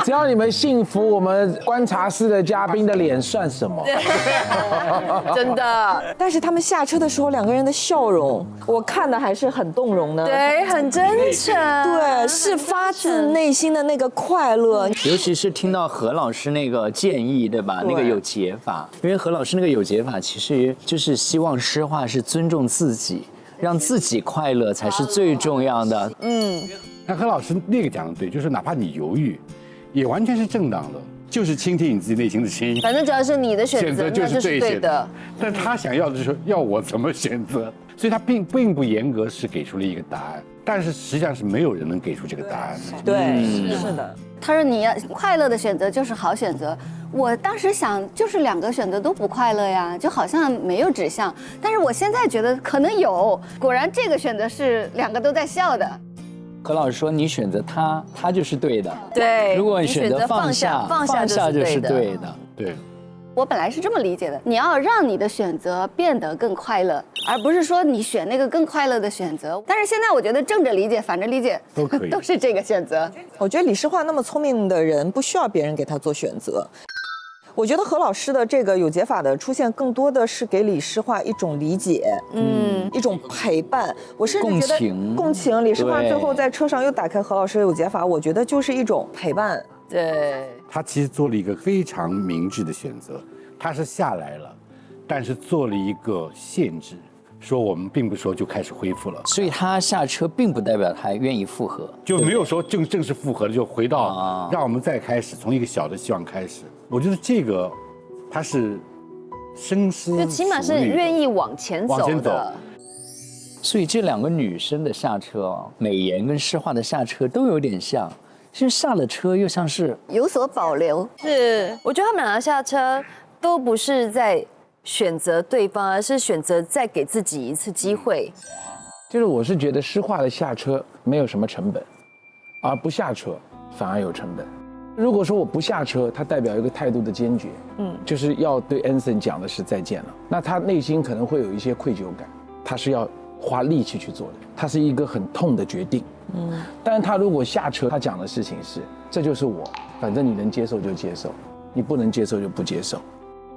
只要你们幸福，我们观察室的嘉宾的脸算什么？真的。但是他们下车的时候，2个人的笑容，我看的还是很动容的。对，很真诚。对，是发自内心的那个快乐。尤其是听到何老师那个建议，对吧？那个有解法，因为何老师那个有解法，其实就是希望诗画是尊重自己。让自己快乐才是最重要的。那何老师那个讲的对，就是哪怕你犹豫，也完全是正当的，就是倾听你自己内心的声音。反正只要是你的选择，就是对的。但他想要的就是要我怎么选择，所以他并不严格是给出了一个答案，但是实际上是没有人能给出这个答案的。对，是的。他说你要快乐的选择就是好选择。我当时想，就是2个选择都不快乐呀，就好像没有指向。但是我现在觉得可能有，果然这个选择是2个都在笑的。何老师说你选择他，他就是对的。对，如果你选择放下，放下就是对的。对。我本来是这么理解的，你要让你的选择变得更快乐，而不是说你选那个更快乐的选择。但是现在我觉得正着理解、反着理解都可以，都是这个选择。我觉得李世华那么聪明的人，不需要别人给他做选择。我觉得何老师的这个有解法的出现，更多的是给李世华一种理解，一种陪伴。我甚至觉得共情。李世华最后在车上又打开何老师的有解法，我觉得就是一种陪伴。对，他其实做了一个非常明智的选择，他是下来了，但是做了一个限制，说我们并不说就开始恢复了。所以他下车并不代表他愿意复合，就没有说正式复合了，就回到让我们再开始，从一个小的希望开始。我觉得这个他是深思熟虑，就起码是愿意往前走的。所以这2个女生的下车，美颜跟诗画的下车都有点像。是下了车，又像是有所保留。是，我觉得他们2个下车都不是在选择对方，而是选择再给自己一次机会。就是我是觉得诗画的下车没有什么成本，而不下车反而有成本。如果说我不下车，它代表一个态度的坚决，就是要对 Anson 讲的是再见了。那他内心可能会有一些愧疚感，他是要花力气去做的，它是一个很痛的决定。但是他如果下车，他讲的事情是，这就是我，反正你能接受就接受，你不能接受就不接受。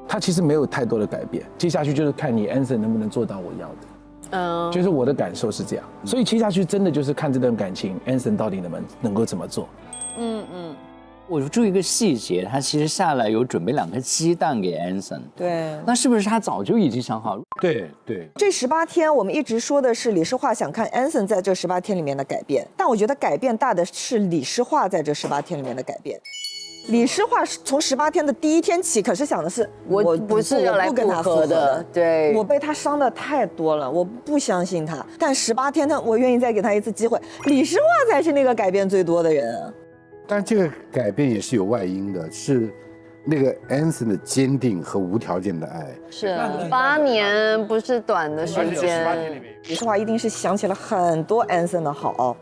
他其实没有太多的改变，接下去就是看你 Anson 能不能做到我要的。就是我的感受是这样，所以接下去真的就是看这段感情 Anson 到底能够怎么做。我注意一个细节，他其实下来有准备2颗鸡蛋给 Anson。对，那是不是他早就已经想好？对。这18天我们一直说的是李世华想看 Anson 在这18天里面的改变，但我觉得改变大的是李世华在这18天里面的改变。李世华从18天的第1天起，可是想的是我不是要来跟他复合的，对，我被他伤的太多了，我不相信他。但18天呢，我愿意再给他一次机会。李世华才是那个改变最多的人。但这个改变也是有外因的，是那个 Anson 的坚定和无条件的爱。是8年不是短的时间。李世华一定是想起了很多 Anson 的好。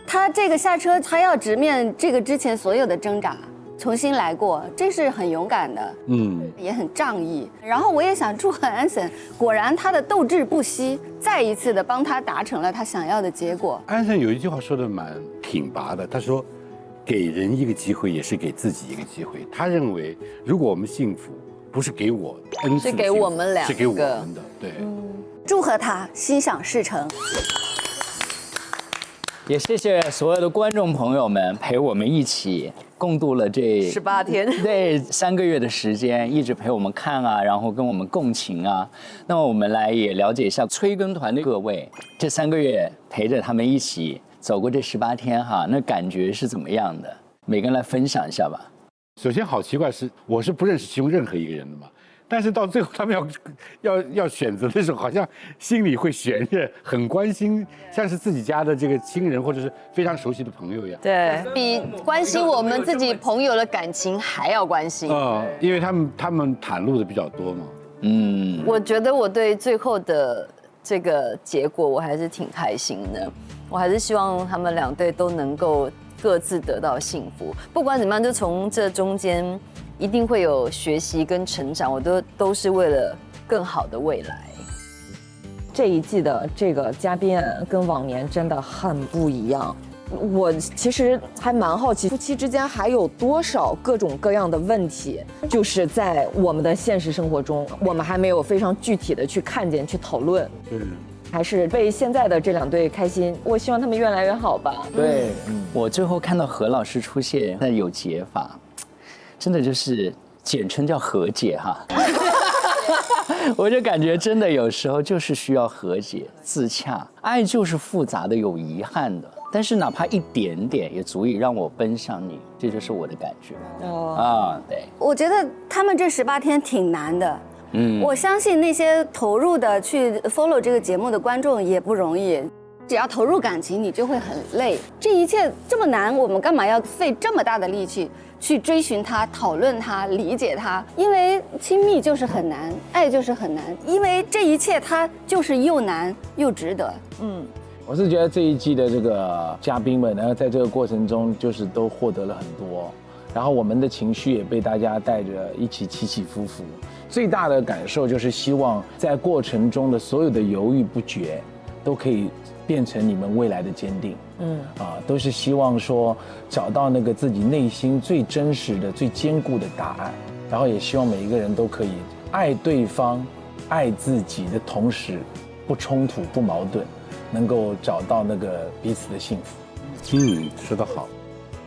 他这个下车，他要直面这个之前所有的挣扎，重新来过，这是很勇敢的，也很仗义。然后我也想祝贺 Anson， 果然他的斗志不息，再一次的帮他达成了他想要的结果。Anson 有一句话说的蛮挺拔的，他说，给人一个机会也是给自己一个机会。他认为，如果我们幸福，不是给我，是给我们2个，是给我们的，对。祝贺他心想事成。也谢谢所有的观众朋友们陪我们一起共度了这18天，对3个月的时间，一直陪我们看啊，然后跟我们共情啊。那么我们来也了解一下催更团的各位，这3个月陪着他们一起走过这18天哈，那感觉是怎么样的？每个人来分享一下吧。首先，好奇怪是我是不认识其中任何一个人的嘛。但是到最后他们要选择的时候，好像心里会悬着，很关心，像是自己家的这个亲人或者是非常熟悉的朋友一样。对，比关心我们自己朋友的感情还要关心。因为他们袒露的比较多嘛。我觉得我对最后的这个结果我还是挺开心的，我还是希望他们2对都能够各自得到幸福。不管怎么样，就从这中间。一定会有学习跟成长，我都是为了更好的未来。这一季的这个嘉宾跟往年真的很不一样。我其实还蛮好奇，夫妻之间还有多少各种各样的问题，就是在我们的现实生活中，我们还没有非常具体的去看见、去讨论。还是为现在的这2对开心，我希望他们越来越好吧。对，我最后看到何老师出现，那有解法。真的就是简称叫和解哈，我就感觉真的有时候就是需要和解自洽，爱就是复杂的有遗憾的，但是哪怕一点点也足以让我奔向你，这就是我的感觉。对，我觉得他们这18天挺难的。我相信那些投入的去 follow 这个节目的观众也不容易。只要投入感情，你就会很累。这一切这么难，我们干嘛要费这么大的力气去追寻它、讨论它、理解它？因为亲密就是很难，爱就是很难，因为这一切它就是又难又值得。我是觉得这一季的这个嘉宾们，然后在这个过程中就是都获得了很多，然后我们的情绪也被大家带着一起起起伏伏。最大的感受就是希望在过程中的所有的犹豫不决，都可以变成你们未来的坚定。都是希望说找到那个自己内心最真实的、最坚固的答案，然后也希望每一个人都可以爱对方、爱自己的同时，不冲突、不矛盾，能够找到那个彼此的幸福。说得好。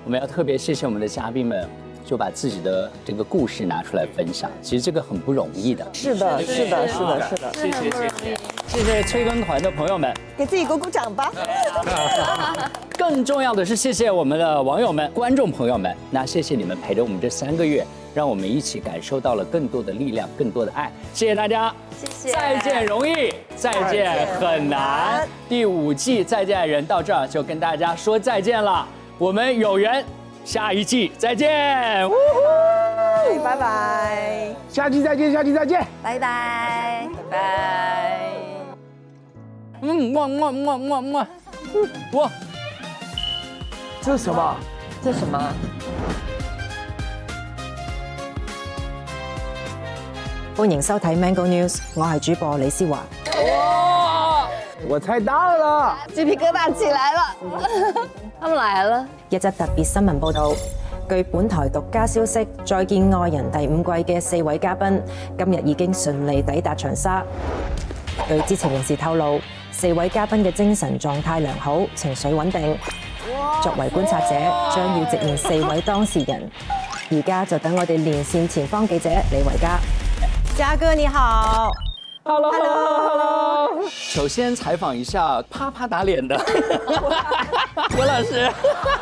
我们要特别谢谢我们的嘉宾们，就把自己的这个故事拿出来分享，其实这个很不容易的。是的，是的，是的，是的。谢谢催更团的朋友们，给自己鼓鼓掌吧。更重要的是，谢谢我们的网友们、观众朋友们。那谢谢你们陪着我们这3个月，让我们一起感受到了更多的力量、更多的爱。谢谢大家，谢谢。再见容易，再见很难。第5季《再见爱人》到这儿就跟大家说再见了，我们有缘下一季再见。拜拜。下期再见，下期再见。拜拜，拜拜。哇，这是什麼？這是什麼？歡迎收睇 Mango News， 我係主播李思華。哇！我猜到了，雞皮疙瘩起來了，他們來了。一則特別新聞報導，據本台獨家消息，《再見愛人》第5季嘅4位嘉賓今日已經順利抵達長沙。據知情人士透露，4位嘉賓嘅精神狀態良好，情緒穩定。作為觀察者，將要直面4位當事人。而家就等我哋連線前方記者李維嘉。嘉哥你好。Hello。首先采访一下啪啪打脸的郭老师，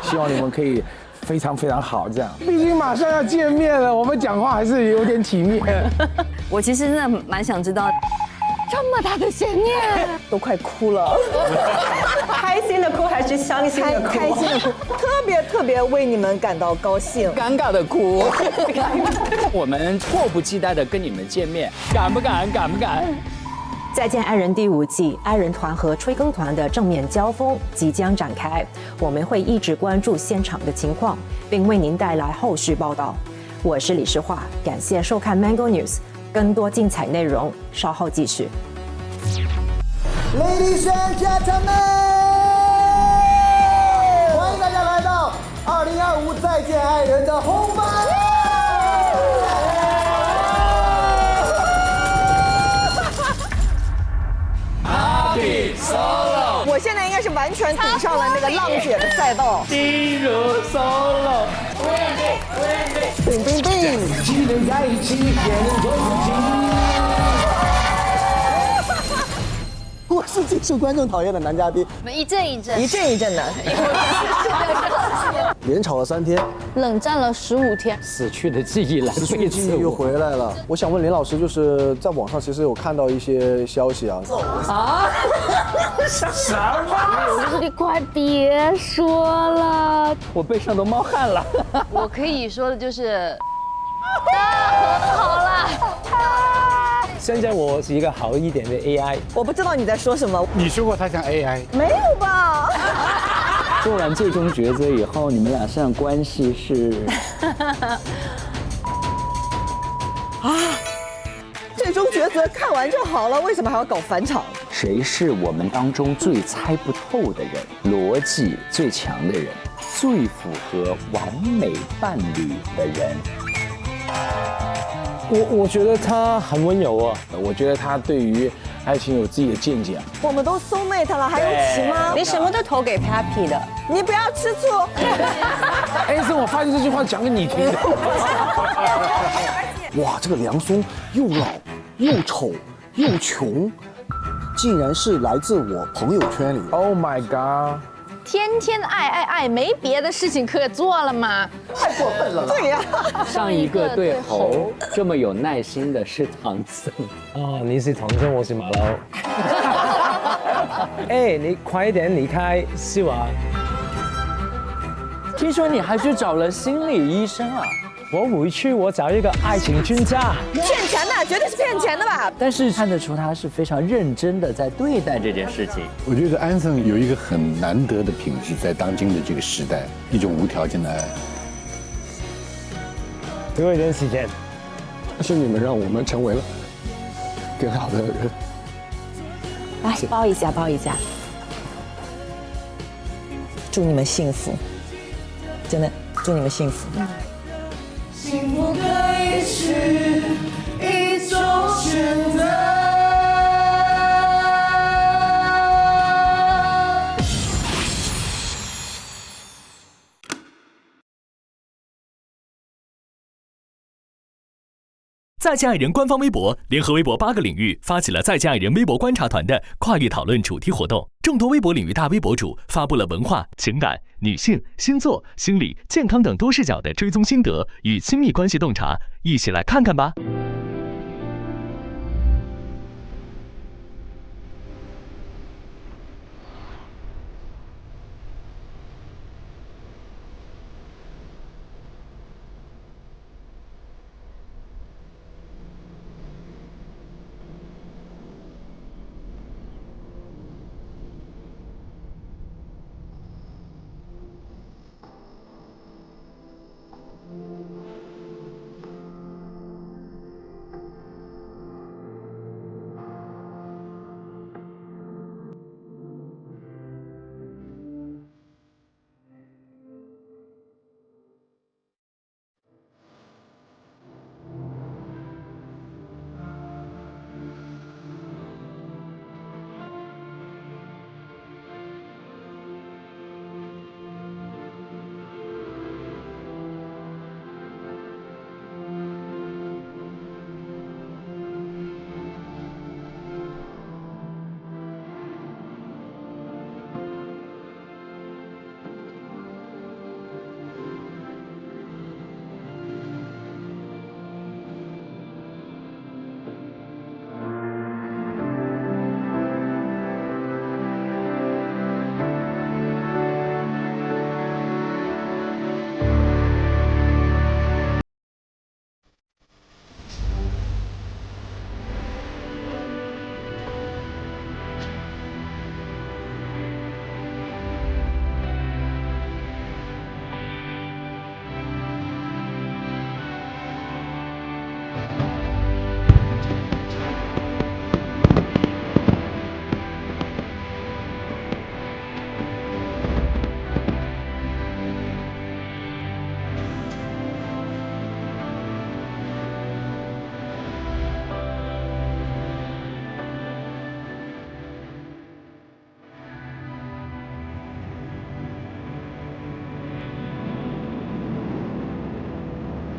希望你们可以非常非常好，这样。毕竟马上要见面了，我们讲话还是有点体面。我其实真的蛮想知道，这么大的悬念，都快哭了。开心的哭还是伤心的哭？开心的哭，特别为你们感到高兴。尴尬的哭。我们迫不及待的跟你们见面，敢不敢？敢不敢？再见爱人第5季，爱人团和催更团的正面交锋即将展开，我们会一直关注现场的情况，并为您带来后续报道。我是李诗画，感谢收看 Mango News， 更多精彩内容稍后继续。Ladies and gentlemen， 欢迎大家来到2025再见爱人的红白夜。完全顶上了那个浪姐的赛道。进入 solo， 冰冰冰，几人在一起也能做自己。我是最受观众讨厌的男嘉宾。我们一阵一阵，一阵一阵的。连吵了3天，冷战了15天，死去的记忆来失去的记忆又回来了。我想问林老师，就是在网上其实有看到一些消息啊。什么？你快别说了，我背上都冒汗了。我可以说的就是，和好了。现在我是一个好一点的 AI。我不知道你在说什么。你说过他像 AI？没有吧？做完最终抉择以后，你们俩现在关系是？啊！最终抉择看完就好了，为什么还要搞返场？谁是我们当中最猜不透的人，逻辑最强的人，最符合完美伴侣的人？我觉得他很温柔啊，我觉得他对于爱情有自己的见解。我们都 soul mate 了，还有棋吗？你什么都投给 Papi 的，你不要吃醋。Anson，我发现这句话讲给你听的。哇，这个梁松又老又丑又穷，竟然是来自我朋友圈里。Oh my god！天天爱，没别的事情可做了吗？太过分了。对呀。上一个对猴这么有耐心的是唐僧。哦，你是唐僧，我是马騮。哎，你快一点离开，是吧？听说你还去找了心理医生啊？我回去，我找一个爱情专家。骗钱的，绝对是骗钱的吧？但是看得出他是非常认真的在对待这件事情。我觉得安森有一个很难得的品质，在当今的这个时代，一种无条件的爱。给我一点时间，是你们让我们成为了更好的人。来抱一下，抱一下。祝你们幸福，真的祝你们幸福。幸福可以是一种选择。在家爱人官方微博联合微博8个领域发起了在家爱人微博观察团的跨越讨论主题活动，众多微博领域大 V 博主发布了文化、情感、女性、星座、心理、健康等多视角的追踪心得与亲密关系洞察，一起来看看吧。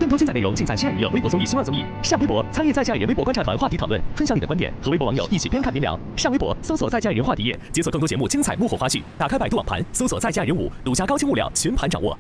更多精彩内容尽在千爱娱乐微博综艺新闻综艺。上微博参与在线爱人微博观察团话题讨论，分享你的观点，和微博网友一起边看边聊。上微博搜索在线爱人话题页，解锁更多节目精彩幕后花絮。打开百度网盘，搜索在线爱人5，独家高清物料全盘掌握。